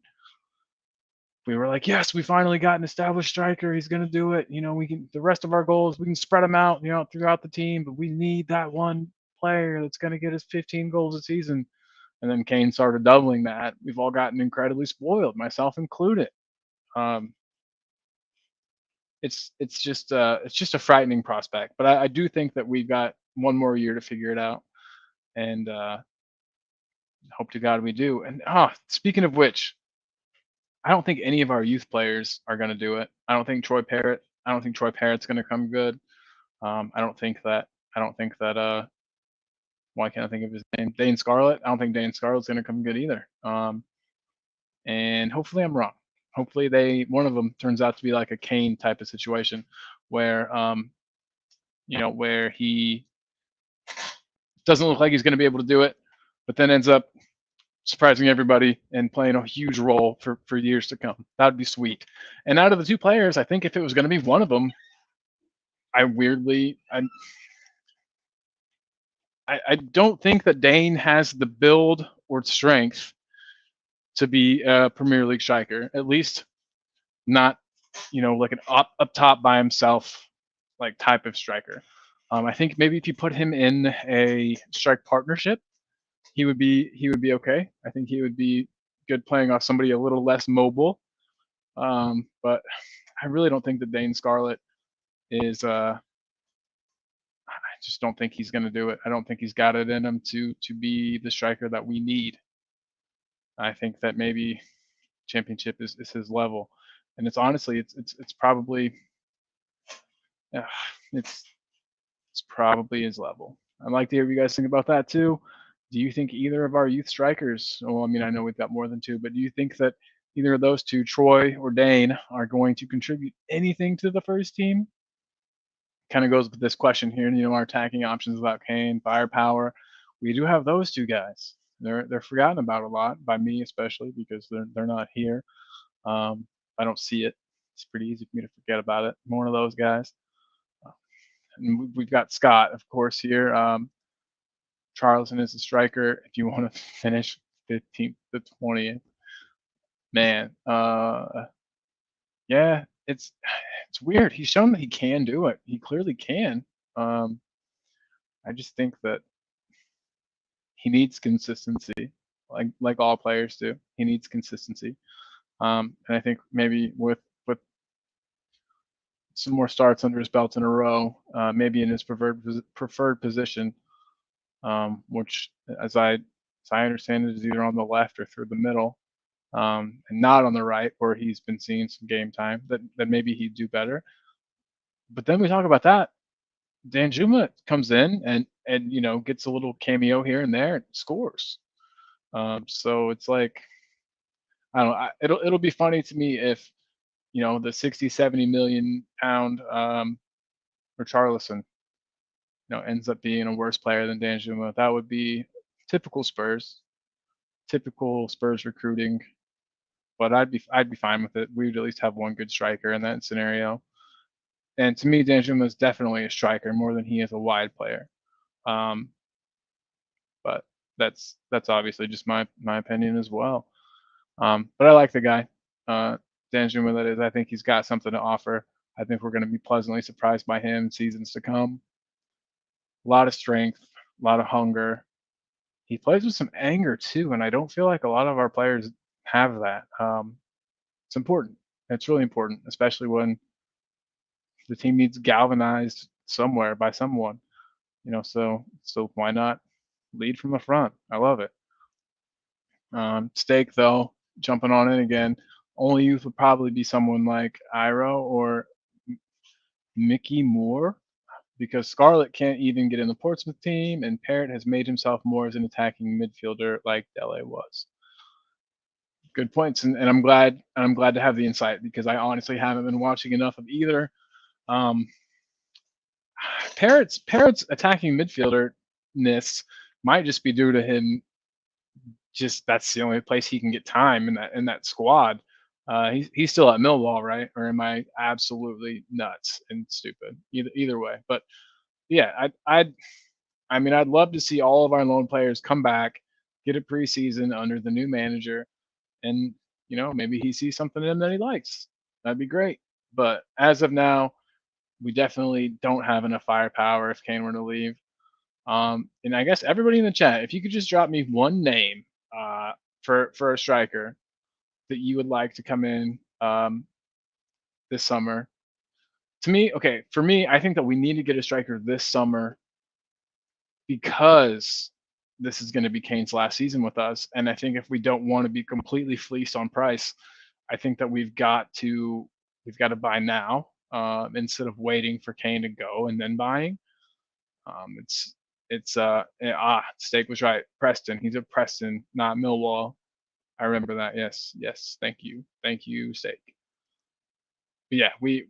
we were like, yes, we finally got an established striker. He's going to do it. We can the rest of our goals we can spread them out, throughout the team, but we need that one player that's going to get us 15 goals a season. And then Kane started doubling that. We've all gotten incredibly spoiled, myself included. Um, it's just a frightening prospect, but I do think that we've got one more year to figure it out, and hope to God we do. And speaking of which, I don't think any of our youth players are going to do it. I don't think Troy Parrott. I don't think Troy Parrott's going to come good. I don't think that. I don't think that. Why can't I think of his name? Dane Scarlett. I don't think Dane Scarlett's going to come good either. And hopefully I'm wrong. Hopefully one of them turns out to be like a Kane type of situation, where where he doesn't look like he's going to be able to do it, but then ends up surprising everybody and playing a huge role for years to come. That would be sweet. And out of the two players, I think if it was going to be one of them, I I don't think that Dane has the build or strength to be a Premier League striker. At least not, like an up top by himself, like type of striker. I think maybe if you put him in a strike partnership, he would be okay. I think he would be good playing off somebody a little less mobile. But I really don't think that Dane Scarlett is. I just don't think he's going to do it. I don't think he's got it in him to be the striker that we need. I think that maybe championship is his level, and it's honestly it's probably uh, it's it's probably his level. I'd like to hear what you guys think about that too. Do you think either of our youth strikers? Well, I mean, I know we've got more than two, but do you think that either of those two, Troy or Dane, are going to contribute anything to the first team? Kind of goes with this question here. Our attacking options without Kane, firepower. We do have those two guys. They're forgotten about a lot by me, especially because they're not here. I don't see it. It's pretty easy for me to forget about it. I'm one of those guys. And we've got Scott, of course, here. Charleston is a striker. If you want to finish 15th to 20th, man, yeah, it's weird. He's shown that he can do it. He clearly can. Um, I just think that he needs consistency, like all players do. He needs consistency, and I think maybe with some more starts under his belt in a row, maybe in his preferred position, which as I understand it is either on the left or through the middle, and not on the right where he's been seeing some game time. That maybe he'd do better. But then we talk about that. Danjuma comes in and gets a little cameo here and there and scores. So it's like I don't know. It'll be funny to me if the 60, 70 million pound Richarlison ends up being a worse player than Danjuma. That would be typical Spurs, typical Spurs recruiting. But I'd be fine with it. We would at least have one good striker in that scenario. And to me, Danjuma is definitely a striker more than he is a wide player. Um, but that's obviously just my opinion as well. But I like the guy, Danjuma. That is, I think he's got something to offer. I think we're going to be pleasantly surprised by him in seasons to come. A lot of strength, a lot of hunger. He plays with some anger too, and I don't feel like a lot of our players have that. It's important. It's really important, especially when the team needs galvanized somewhere by someone. So why not lead from the front? I love it. Stake though, jumping on in again. Only youth would probably be someone like Iro or Mickey Moore, because Scarlett can't even get in the Portsmouth team, and Parrott has made himself more as an attacking midfielder like Dele was. Good points, and I'm glad to have the insight because I honestly haven't been watching enough of either. Um, Parrott's attacking midfielderness might just be due to him. Just that's the only place he can get time in that squad. He's still at Millwall, right? Or am I absolutely nuts and stupid? Either way, but yeah, I'd love to see all of our loan players come back, get a preseason under the new manager, and maybe he sees something in him that he likes. That'd be great. But as of now, we definitely don't have enough firepower if Kane were to leave. And I guess everybody in the chat, if you could just drop me one name for a striker that you would like to come in this summer. To me, okay, for me, I think that we need to get a striker this summer because this is going to be Kane's last season with us. And I think if we don't want to be completely fleeced on price, I think that we've got to buy now instead of waiting for Kane to go and then buying. Steak was right. Preston. He's at Preston, not Millwall. I remember that. Yes. Thank you, Steak. But yeah, we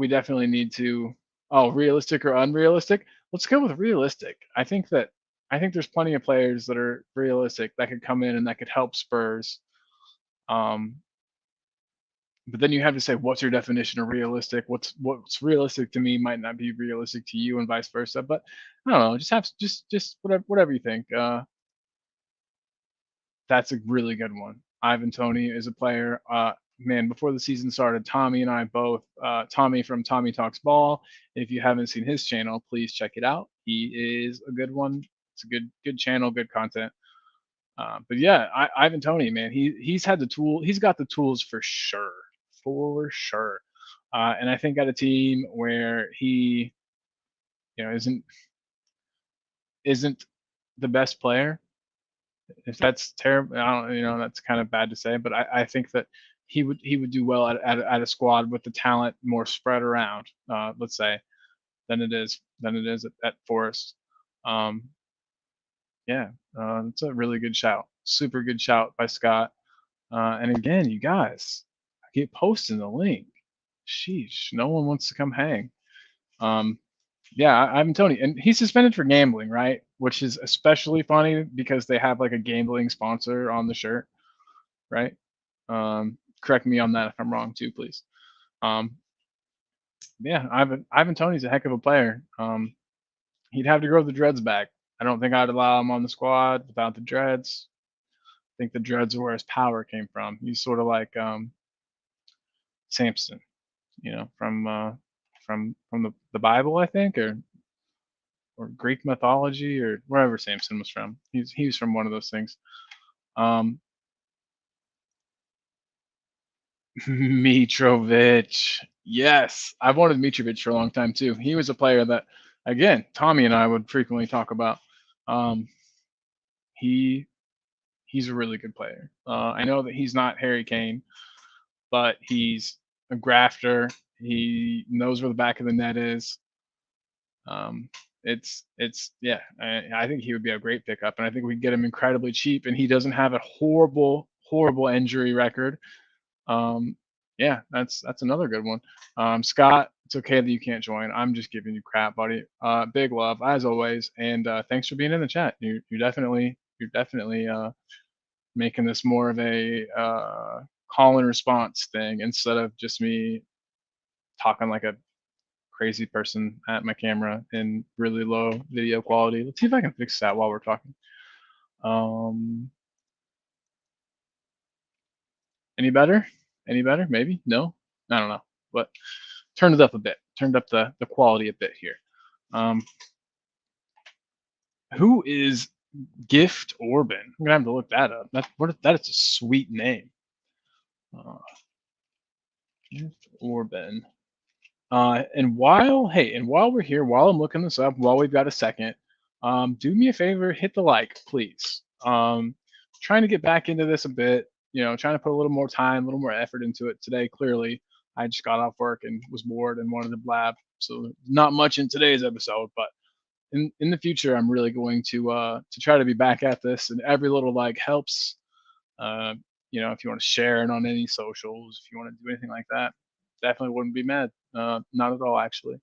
definitely need to. Oh, realistic or unrealistic? Let's go with realistic. I think there's plenty of players that are realistic that could come in and that could help Spurs. but then you have to say what's your definition of realistic. What's realistic to me might not be realistic to you, and vice versa. But I don't know. Just have just whatever you think. That's a really good one. Ivan Tony is a player. Man, before the season started, Tommy and I both, Tommy from Tommy Talks Ball. If you haven't seen his channel, please check it out. He is a good one. It's a good channel, good content. But yeah, Ivan Tony, man, he's had the tool. He's got the tools for sure. And I think at a team where he, isn't the best player, if that's terrible, I don't, that's kind of bad to say, but I think that he would do well at a squad with the talent more spread around, let's say, than it is at Forest. Um, yeah, it's a really good shout, super good shout by Scott. And again, you guys, I keep posting the link. Sheesh, no one wants to come hang. Um, yeah, I'm Tony, and he's suspended for gambling, right? Which is especially funny because they have like a gambling sponsor on the shirt, right? Correct me on that if I'm wrong too, please. Um, yeah, Ivan Tony's a heck of a player. He'd have to grow the dreads back. I don't think I'd allow him on the squad without the dreads. I think the dreads are where his power came from. He's sort of like Samson, from the Bible, I think, or Greek mythology or wherever Samson was from. He's from one of those things. Um, Mitrovic. Yes, I've wanted Mitrovic for a long time too. He was a player that, again, Tommy and I would frequently talk about. Um, he he's a really good player. I know that he's not Harry Kane, but he's a grafter. He knows where the back of the net is. It's yeah. I think he would be a great pickup, and I think we get him incredibly cheap, and he doesn't have a horrible injury record. Um, yeah, that's another good one. Scott, it's okay that you can't join. I'm just giving you crap, buddy. Big love as always, and thanks for being in the chat. You're definitely making this more of a call and response thing instead of just me talking like a crazy person at my camera in really low video quality. Let's see if I can fix that while we're talking. Um, any better? Any better? Maybe? No? I don't know. But turned it up a bit. Turned up the quality a bit here. Um, who is Gift Orban? I'm gonna have to look that up. That is a sweet name. Uh, Gift Orban. And while we're here, while I'm looking this up, while we've got a second, do me a favor, hit the like, please. Trying to get back into this a bit, trying to put a little more time, a little more effort into it today. Clearly, I just got off work and was bored and wanted to blab, so not much in today's episode. But in the future, I'm really going to try to be back at this, and every little like helps. Uh, if you want to share it on any socials, if you want to do anything like that, definitely wouldn't be mad. Not at all, actually.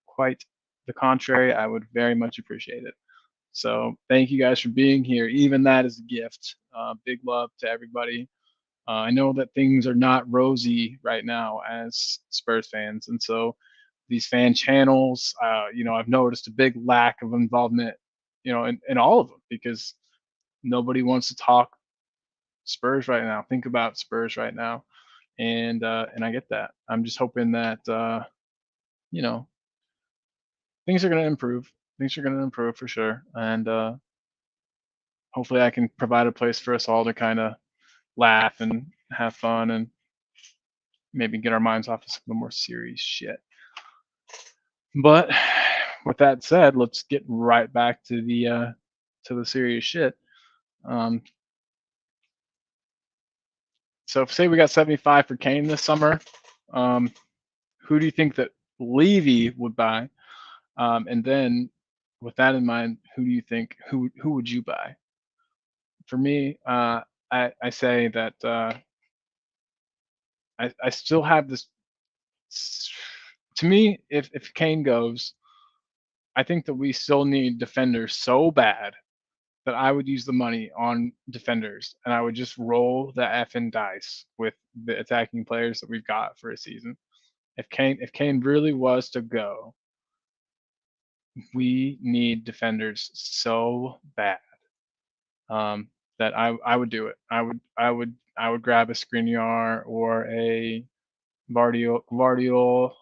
Quite the contrary, I would very much appreciate it. So thank you guys for being here. Even that is a gift. Big love to everybody. I know that things are not rosy right now as Spurs fans, and so these fan channels, I've noticed a big lack of involvement, in all of them because nobody wants to talk Spurs right now. Think about Spurs right now, and I get that. I'm just hoping that you know things are going to improve. Things are going to improve for sure, and hopefully I can provide a place for us all to kind of laugh and have fun and maybe get our minds off of some of the more serious shit. But with that said, let's get right back to the serious shit. Um, so say we got 75 for Kane this summer. Um, who do you think that Levy would buy? And then with that in mind, who do you think who would you buy? For me, I say that I still have this. To me, if Kane goes, I think that we still need defenders so bad that I would use the money on defenders, and I would just roll the effing dice with the attacking players that we've got for a season. If Kane really was to go, we need defenders so bad, um, that I would do it. I would grab a Skriniar or a Vardiol,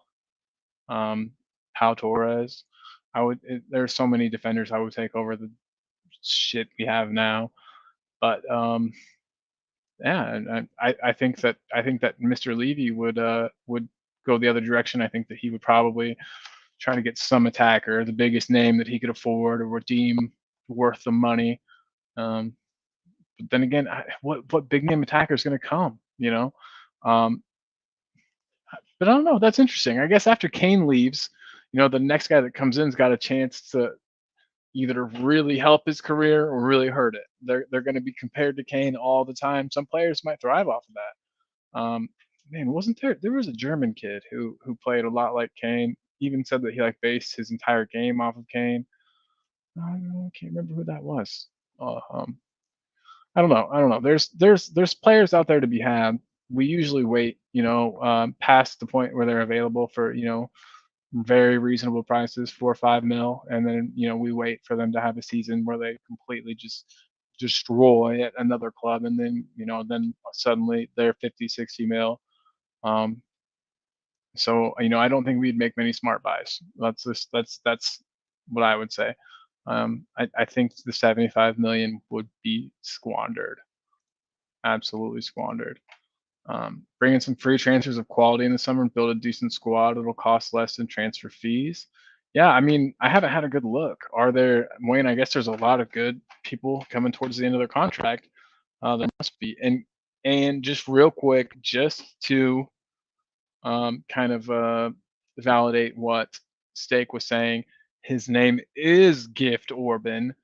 um, Pau Torres. There's so many defenders I would take over the shit we have now. But yeah, and I think that Mr. Levy would go the other direction. I think that he would probably try to get some attacker, the biggest name that he could afford or deem worth the money. Um, but then again, what big name attacker is going to come? Um, but I don't know. That's interesting. I guess after Kane leaves, the next guy that comes in's got a chance to either really help his career or really hurt it. They're going to be compared to Kane all the time. Some players might thrive off of that. Man, wasn't there was a German kid who played a lot like Kane. Even said that he like based his entire game off of Kane. I can't remember who that was. Uh, um, I don't know. I don't know. There's players out there to be had. We usually wait, past the point where they're available for very reasonable prices, 4 or 5 mil, and then we wait for them to have a season where they completely just destroy at another club, and then suddenly they're 50, 60 mil. Um, so I don't think we'd make many smart buys. That's what I would say. I think the 75 million would be squandered, absolutely squandered. Bring in some free transfers of quality in the summer and build a decent squad. It'll cost less than transfer fees. Yeah, I mean, I haven't had a good look. Are there, Wayne? I guess there's a lot of good people coming towards the end of their contract. There must be, and just real quick, just to kind of validate what Steak was saying. His name is Gift Orban.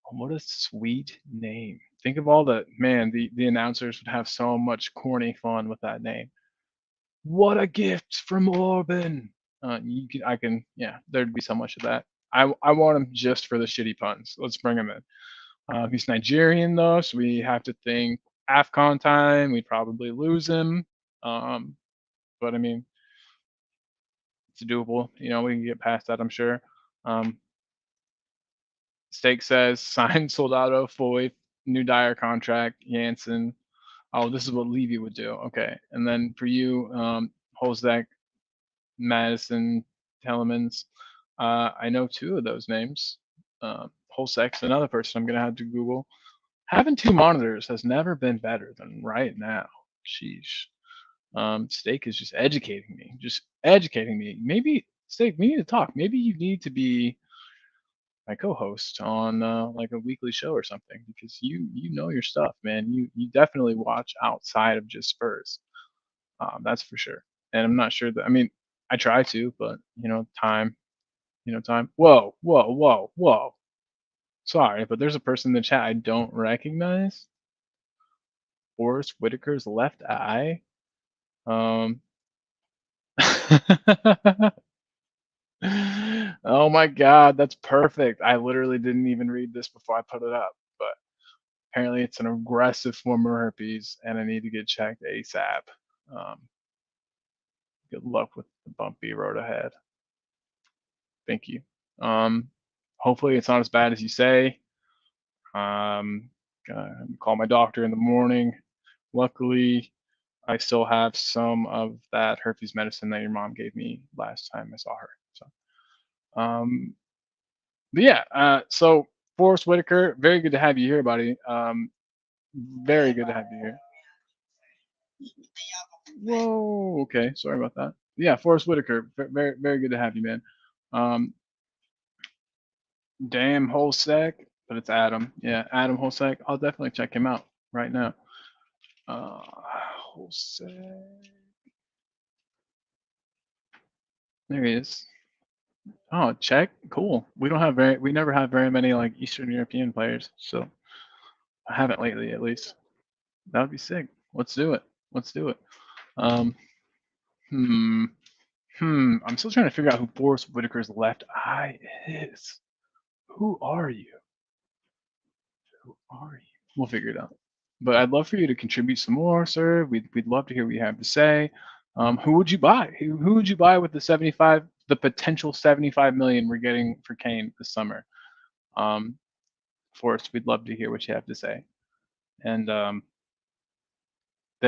Oh, what a sweet name. Think of all the announcers would have so much corny fun with that name. What a gift from Orban. Yeah, there'd be so much of that. I want him just for the shitty puns. Let's bring him in. He's Nigerian though, so we have to think AFCON time. We'd probably lose him. Um, but I mean, it's doable. We can get past that, I'm sure. Um, Steak says sign Soldado, Foy, new Dyer contract, Jansen. Oh, this is what Levy would do. Okay, and then for you, Holzak, Madison, Telemans. I know two of those names. Holzak's another person I'm gonna have to Google. Having two monitors has never been better than right now. Sheesh. Steak is just educating me. Just educating me. Maybe Steak, we need to talk. Maybe you need to be my co-host on like a weekly show or something because you know your stuff, man. You definitely watch outside of just Spurs. That's for sure. And I'm not sure that. I mean, I try to, but time. Time. Whoa, whoa, whoa, whoa. Sorry, but there's a person in the chat I don't recognize. Forrest Whitaker's left eye. Um. Oh my God, that's perfect. I literally didn't even read this before I put it up, but apparently it's an aggressive form of herpes, and I need to get checked ASAP. Um, good luck with the bumpy road ahead. Thank you. Um, hopefully it's not as bad as you say. Gonna call my doctor in the morning. Luckily, I still have some of that herpes medicine that your mom gave me last time I saw her. So, but yeah. So Forrest Whitaker, very good to have you here, buddy. Very good to have you here. Whoa. Okay. Sorry about that. Yeah, Forrest Whitaker, very very good to have you, man. Um, Damn Holsack, but it's Adam. Yeah, Adam Holsack. I'll definitely check him out right now. Uh, Holsack. There he is. Oh, Czech. Cool. We never have very many like Eastern European players, so I haven't lately at least. That would be sick. Let's do it. Let's do it. Um, hmm. I'm still trying to figure out who Forrest Whitaker's left eye is. Who are you? Who are you? We'll figure it out. But I'd love for you to contribute some more, sir. We'd love to hear what you have to say. Who would you buy? Who would you buy with the potential 75 million we're getting for Kane this summer? Um, Forrest, we'd love to hear what you have to say. And then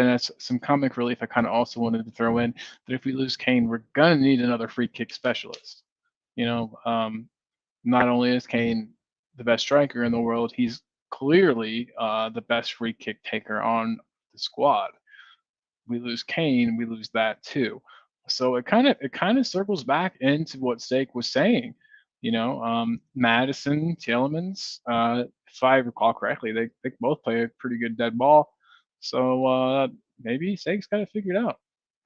as some comic relief, I kind of also wanted to throw in that if we lose Kane, we're gonna need another free kick specialist. You know, not only is Kane the best striker in the world, he's clearly the best free kick taker on the squad. We lose Kane, we lose that too. So it kind of circles back into what Stake was saying. Madison, Tielemans, if I recall correctly, they both play a pretty good dead ball. So maybe Stake's got it figured out.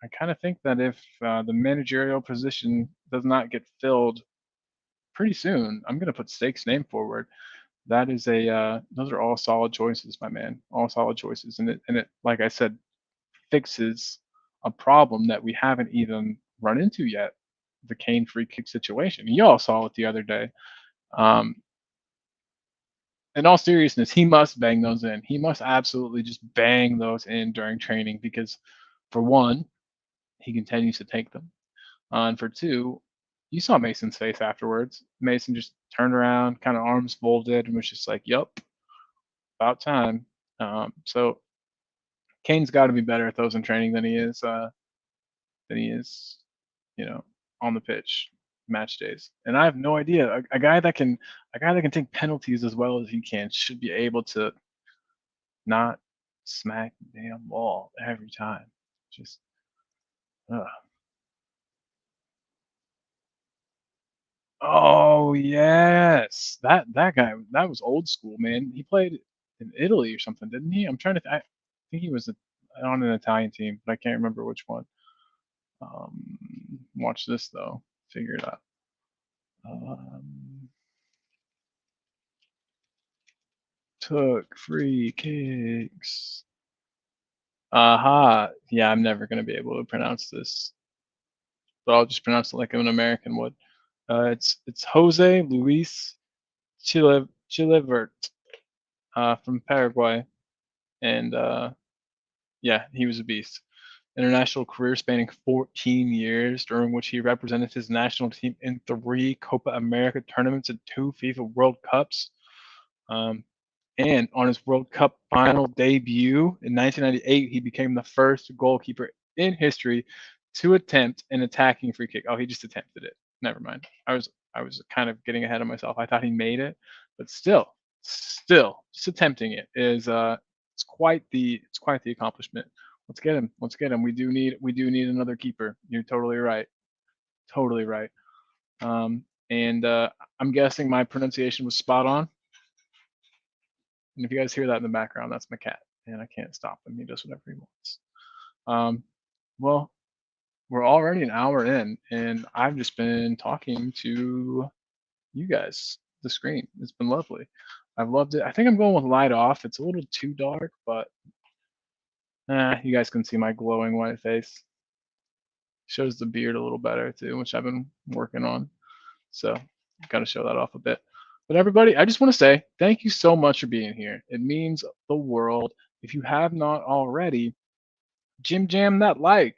I kind of think that if the managerial position does not get filled pretty soon, I'm going to put Stake's name forward. That is those are all solid choices, my man. All solid choices, and it like I said, fixes a problem that we haven't even run into yet. The Kane free kick situation. You all saw it the other day. Um, in all seriousness, he must bang those in. He must absolutely just bang those in during training because, for one, he continues to take them. And for two, you saw Mason's face afterwards. Mason just turned around, kind of arms folded, and was just like, "Yup, about time." So Kane's got to be better at those in training than he is, you know, on the pitch match days. And I have no idea. A guy that can take penalties as well as he can should be able to not smack the damn ball every time. Just ugh. Oh yes, that guy. That was old school, man. He played in Italy or something, didn't he? I'm trying to. I think he was on an Italian team, but I can't remember which one. Watch this though. Figure it out. Um, took free kicks. Aha. Yeah, I'm never gonna be able to pronounce this, but I'll just pronounce it like an American would. It's Jose Luis Chilevert from Paraguay, and yeah, he was a beast. International career spanning 14 years, during which he represented his national team in 3 Copa America tournaments and 2 FIFA World Cups. Um, And on his World Cup final debut in 1998, he became the first goalkeeper in history to attempt an attacking free kick. Oh, he just attempted it. Never mind. I was kind of getting ahead of myself. I thought he made it, but still, just attempting it is it's quite the accomplishment. Let's get him. Let's get him. We do need another keeper. You're totally right. Totally right. And I'm guessing my pronunciation was spot on. And if you guys hear that in the background, that's my cat, and I can't stop him. He does whatever he wants. Um, well, we're already an hour in, and I've just been talking to you guys, the screen. It's been lovely. I've loved it. I think I'm going with light off. It's a little too dark, but you guys can see my glowing white face. Shows the beard a little better too, which I've been working on. So got to show that off a bit. But everybody, I just want to say thank you so much for being here. It means the world. If you have not already, jam that like,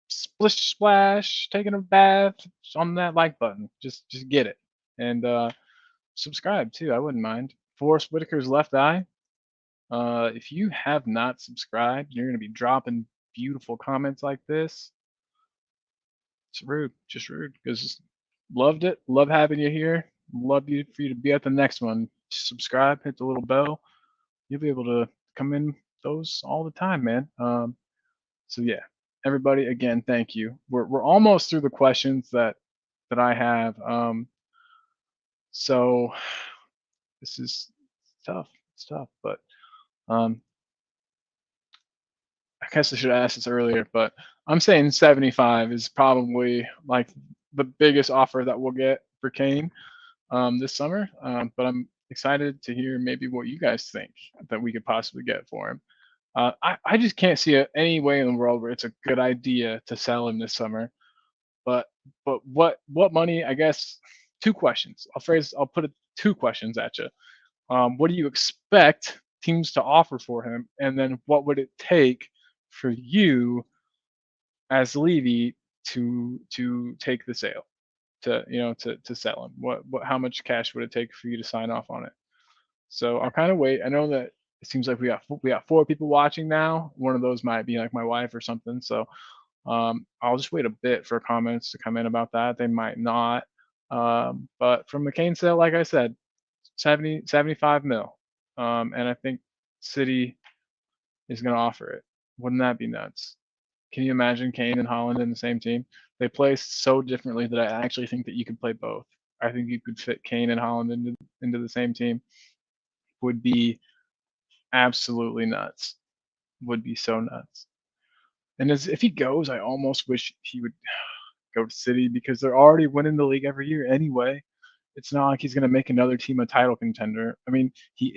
splish splash, taking a bath on that like button. Just get it, and subscribe too. I wouldn't mind. Forrest Whitaker's Left Eye. If you have not subscribed, you're gonna be dropping beautiful comments like this. It's rude, just rude. Because loved it, love having you here. Love you for you to be at the next one. Subscribe, hit the little bell. You'll be able to come in those all the time, man. So yeah, everybody, again, thank you. We're almost through the questions that I have. So this is tough. It's tough, but um, I guess I should have asked this earlier, but I'm saying 75 is probably like the biggest offer that we'll get for Kane this summer. But I'm excited to hear maybe what you guys think that we could possibly get for him. I just can't see any way in the world where it's a good idea to sell him this summer. But what money? I guess two questions. I'll put it two questions at you. What do you expect teams to offer for him? And then what would it take for you as Levy to take the sale, to sell him? What how much cash would it take for you to sign off on it? So I'll kind of wait. I know that it seems like we got 4 people watching now. One of those might be like my wife or something. So I'll just wait a bit for comments to come in about that. They might not. But from McCain sale, like I said, 75 mil. And I think City is going to offer it. Wouldn't that be nuts? Can you imagine Kane and Holland in the same team? They play so differently that I actually think that you could play both. I think you could fit Kane and Holland into the same team. Would be absolutely nuts. Would be so nuts. And as if he goes, I almost wish he would go to City because they're already winning the league every year anyway. It's not like he's going to make another team a title contender. I mean, he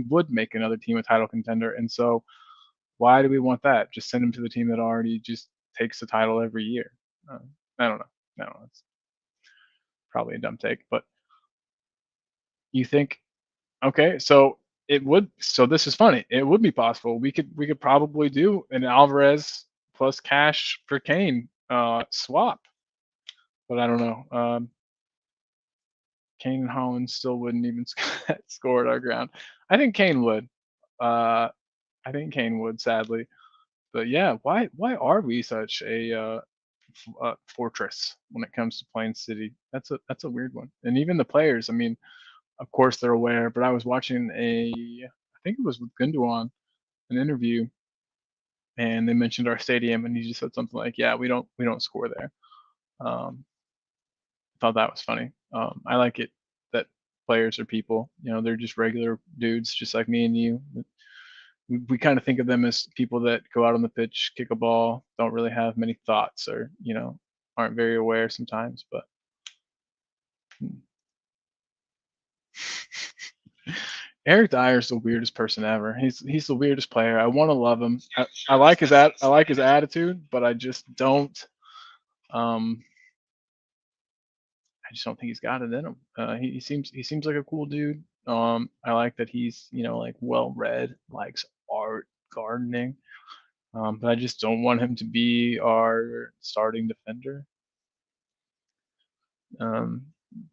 would make another team a title contender. And so why do we want that? Just send him to the team that already just takes the title every year. Uh, I don't know. I don't know. It's probably a dumb take, but you think, okay, so it would, so this is funny. It would be possible. We could probably do an Alvarez plus cash for Kane swap, but I don't know. Kane and Holland still wouldn't even score at our ground. I think Kane would. Uh, I think Kane would, sadly. But yeah, why are we such a fortress when it comes to playing City? That's a weird one. And even the players, I mean, of course they're aware. But I was watching I think it was with Gundogan, an interview, and they mentioned our stadium, and he just said something like, "Yeah, we don't score there." Um, thought that was funny. I like it that players are people. They're just regular dudes, just like me and you. We kind of think of them as people that go out on the pitch, kick a ball, don't really have many thoughts, or aren't very aware sometimes. But hmm. Eric Dyer's the weirdest person ever. He's the weirdest player. I want to love him. I like his attitude, but I just don't. Um, I just don't think he's got it in him. He seems like a cool dude. I like that he's like well read, likes art, gardening. But I just don't want him to be our starting defender. Um,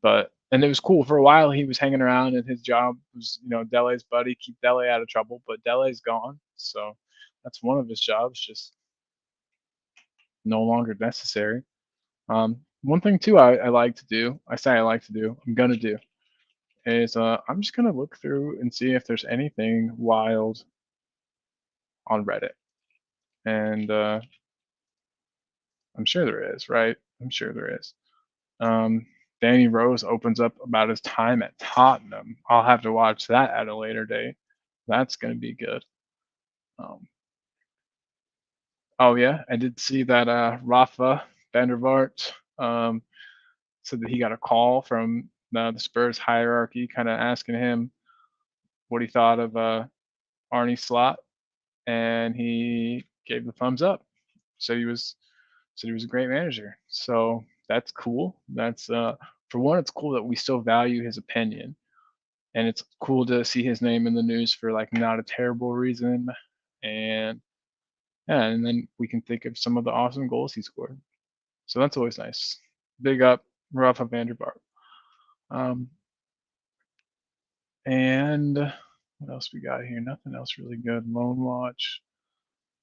but and it was cool for a while. He was hanging around, and his job was Dele's buddy, keep Dele out of trouble. But Dele's gone, so that's one of his jobs, just no longer necessary. One thing too, I like to do. I say I like to do. I'm gonna do is I'm just gonna look through and see if there's anything wild on Reddit, and I'm sure there is, right? I'm sure there is. Um, Danny Rose opens up about his time at Tottenham. I'll have to watch that at a later date. That's gonna be good. Um, oh yeah, I did see that Rafa Vandervaart said that he got a call from the Spurs hierarchy, kind of asking him what he thought of Arnie Slot, and he gave the thumbs up. Said he was a great manager. So that's cool. That's for one, it's cool that we still value his opinion, and it's cool to see his name in the news for like not a terrible reason. And yeah, and then we can think of some of the awesome goals he scored. So that's always nice. Big up Rafa Vandervaart. Um, and what else we got here? Nothing else really good. Loan watch.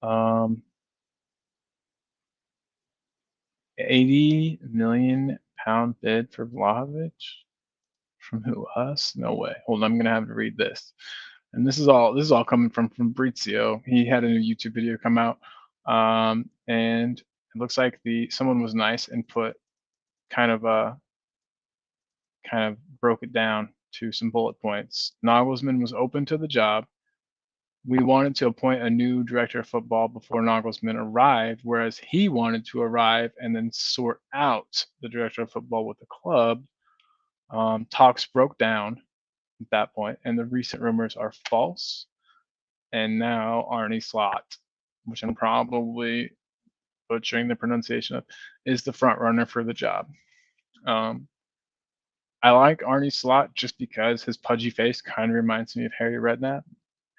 Um, 80 million pound bid for Vlahovic. From who? Us? No way. Hold on, I'm gonna have to read this. And this is all coming from Fabrizio. He had a new YouTube video come out, and it looks like the someone was nice and put kind of kind of broke it down to some bullet points. Nagelsmann was open to the job. We wanted to appoint a new director of football before Nagelsmann arrived, whereas he wanted to arrive and then sort out the director of football with the club. Talks broke down at that point, and the recent rumors are false. And now Arnie Slot, which I'm probably butchering the pronunciation of, is the front runner for the job. Um, I like Arnie Slot just because his pudgy face kind of reminds me of Harry Redknapp,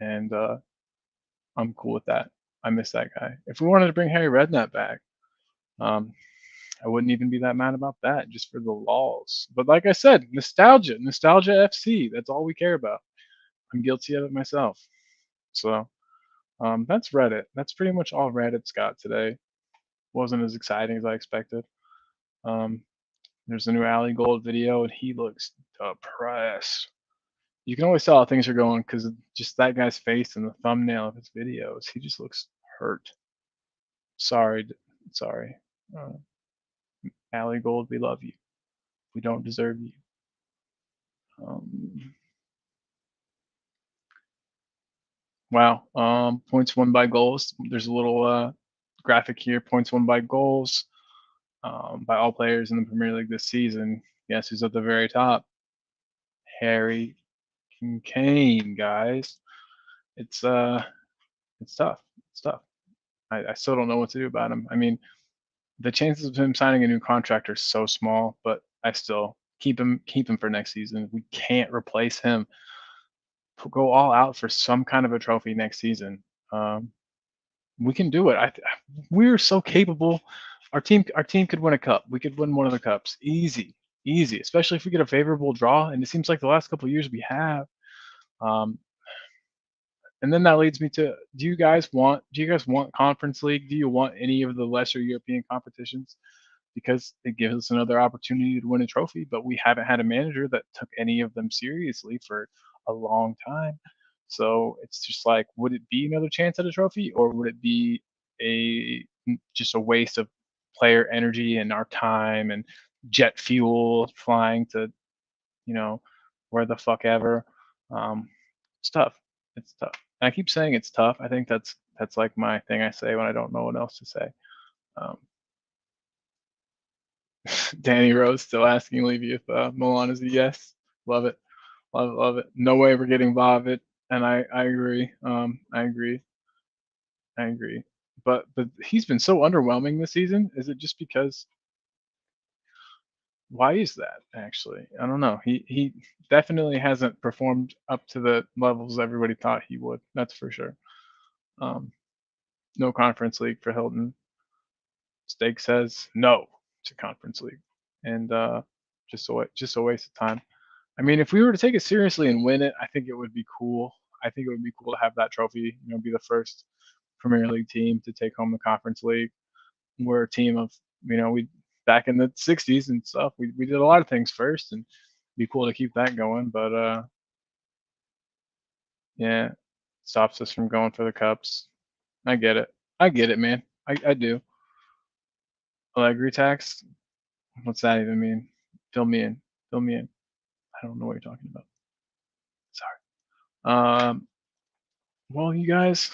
and I'm cool with that. I miss that guy. If we wanted to bring Harry Redknapp back, um, I wouldn't even be that mad about that, just for the laws. But like I said, nostalgia FC. That's all we care about. I'm guilty of it myself. So that's Reddit. That's pretty much all Reddit's got today. Wasn't as exciting as I expected. Um, there's a new Ali Gold video, and he looks depressed. You can always tell how things are going because just that guy's face and the thumbnail of his videos. He just looks hurt. Sorry, sorry. Uh, Ali Gold, we love you. We don't deserve you. Um, wow. Points won by goals. There's a little graphic here. Points won by goals by all players in the Premier League this season. Guess who's at the very top? Harry Kane, guys. It's it's tough. It's tough. I still don't know what to do about him. I mean, the chances of him signing a new contract are so small, but I still keep him for next season. We can't replace him. Go all out for some kind of a trophy next season. Um, we can do it. We're so capable. Our team could win a cup. We could win one of the cups. Easy, easy. Especially if we get a favorable draw, and it seems like the last couple of years we have. Um, and then that leads me to: Do you guys want Conference League? Do you want any of the lesser European competitions? Because it gives us another opportunity to win a trophy, but we haven't had a manager that took any of them seriously for a long time. So it's just like, would it be another chance at a trophy, or would it be a just a waste of player energy and our time and jet fuel flying to you know where the fuck ever? Um, it's tough. It's tough. And I keep saying it's tough. I think that's like my thing I say when I don't know what else to say. Um, Danny Rose still asking Levy if Milan is a yes. Love it. Love it. Love it. No way we're getting Vlahovic. And I agree. I agree. I agree. But he's been so underwhelming this season. Is it just because? Why is that actually? I don't know. He definitely hasn't performed up to the levels everybody thought he would. That's for sure. Um, no Conference League for Hilton. Stake says no to Conference League, and just a waste of time. I mean, if we were to take it seriously and win it, I think it would be cool. I think it would be cool to have that trophy. Be the first Premier League team to take home the Conference League. We're a team of, we back in the '60s and stuff. We did a lot of things first, and it'd be cool to keep that going. But yeah, stops us from going for the cups. I get it. I get it, man. I do. Allegri tax. What's that even mean? Fill me in. Fill me in. I don't know what you're talking about. Sorry. Well, you guys,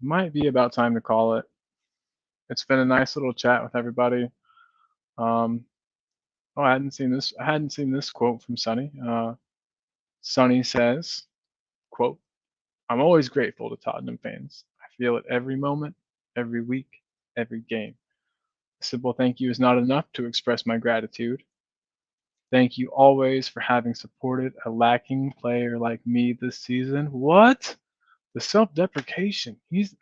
might be about time to call it. It's been a nice little chat with everybody. Um, oh, I hadn't seen this. I hadn't seen this quote from Sonny. Sonny says, "Quote: I'm always grateful to Tottenham fans. I feel it every moment, every week, every game. A simple thank you is not enough to express my gratitude. Thank you always for having supported a lacking player like me this season." What? The self-deprecation. He's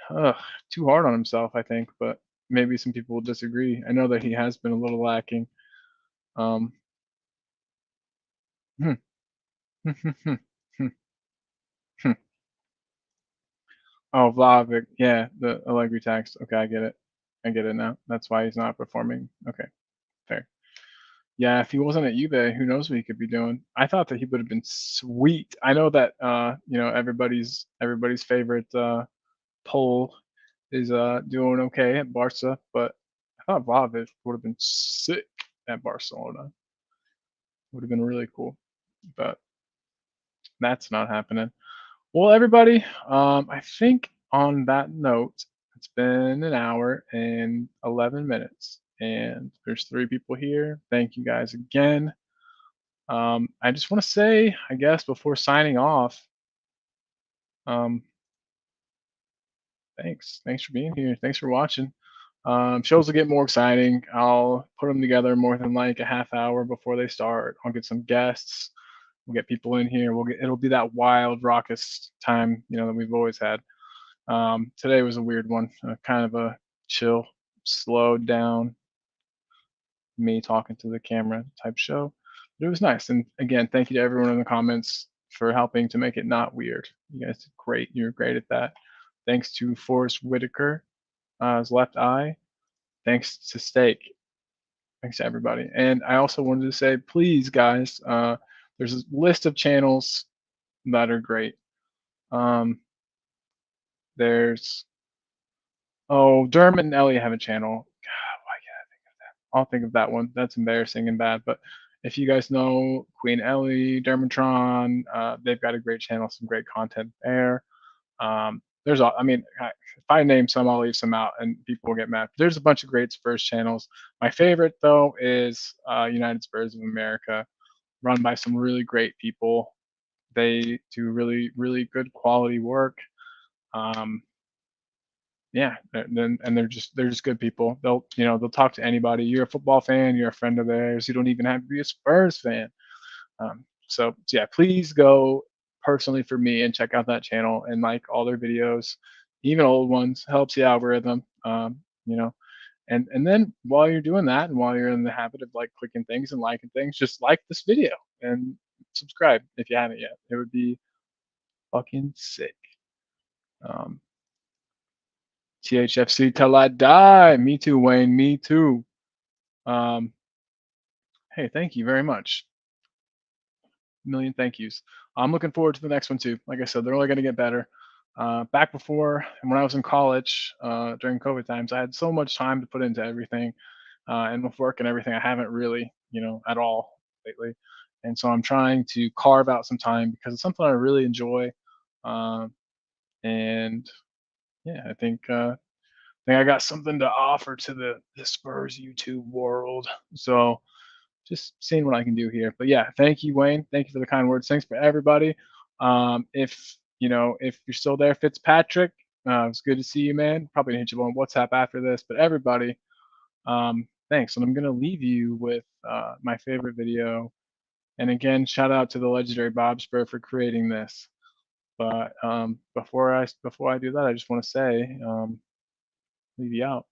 Ugh, too hard on himself, I think, but maybe some people will disagree. I know that he has been a little lacking. Um, hmm, hmm, hmm, hmm, hmm. Oh, Vlahovic, yeah, the Allegri tax. Okay, I get it. I get it now. That's why he's not performing. Okay, fair. Yeah, if he wasn't at Juve, who knows what he could be doing? I thought that he would have been sweet. I know that everybody's favorite Pole is doing okay at Barca, but I thought Vlahovic would have been sick at Barcelona. Would have been really cool, but that's not happening. Well, everybody, I think on that note, it's been an hour and 11 minutes, and there's 3 people here. Thank you guys again. I just want to say, I guess, before signing off, um, thanks. Thanks for being here. Thanks for watching. Shows will get more exciting. I'll put them together more than like a half hour before they start. I'll get some guests. We'll get people in here. It'll be that wild, raucous time, that we've always had. Today was a weird one, kind of a chill, slowed down, me talking to the camera type show. But it was nice. And again, thank you to everyone in the comments for helping to make it not weird. You guys did great. You're great at that. Thanks to Forrest Whitaker, his left eye. Thanks to Steak. Thanks to everybody. And I also wanted to say, please, guys, there's a list of channels that are great. Um, there's Dermot and Ellie have a channel. God, why can't I think of that? I'll think of that one. That's embarrassing and bad. But if you guys know Queen Ellie, Dermatron, they've got a great channel, some great content there. If I name some, I'll leave some out, and people will get mad. There's a bunch of great Spurs channels. My favorite though is United Spurs of America, run by some really great people. They do really, really good quality work. Um, yeah, and they're just good people. They'll talk to anybody. You're a football fan, you're a friend of theirs. You don't even have to be a Spurs fan. So yeah, please go personally for me and check out that channel and like all their videos, even old ones. Helps the algorithm. You know, and then while you're doing that, and while you're in the habit of like clicking things and liking things, just like this video and subscribe if you haven't yet. It would be fucking sick. Um, THFC till I die. Me too, Wayne. Me too. Um, hey, thank you very much. Million thank yous. I'm looking forward to the next one too. Like I said, they're only going to get better. Back before, when I was in college during COVID times, I had so much time to put into everything, and with work and everything, I haven't really, at all lately. And so I'm trying to carve out some time because it's something I really enjoy. Um, and yeah, I think I got something to offer to the Spurs YouTube world. So just seeing what I can do here. But yeah, thank you, Wayne. Thank you for the kind words. Thanks for everybody. If you're still there, Fitzpatrick, it's good to see you, man. Probably gonna hit you on WhatsApp after this. But everybody, thanks. And I'm gonna leave you with my favorite video. And again, shout out to the legendary Bob Spur for creating this. But before I do that, I just want to say, leave you out.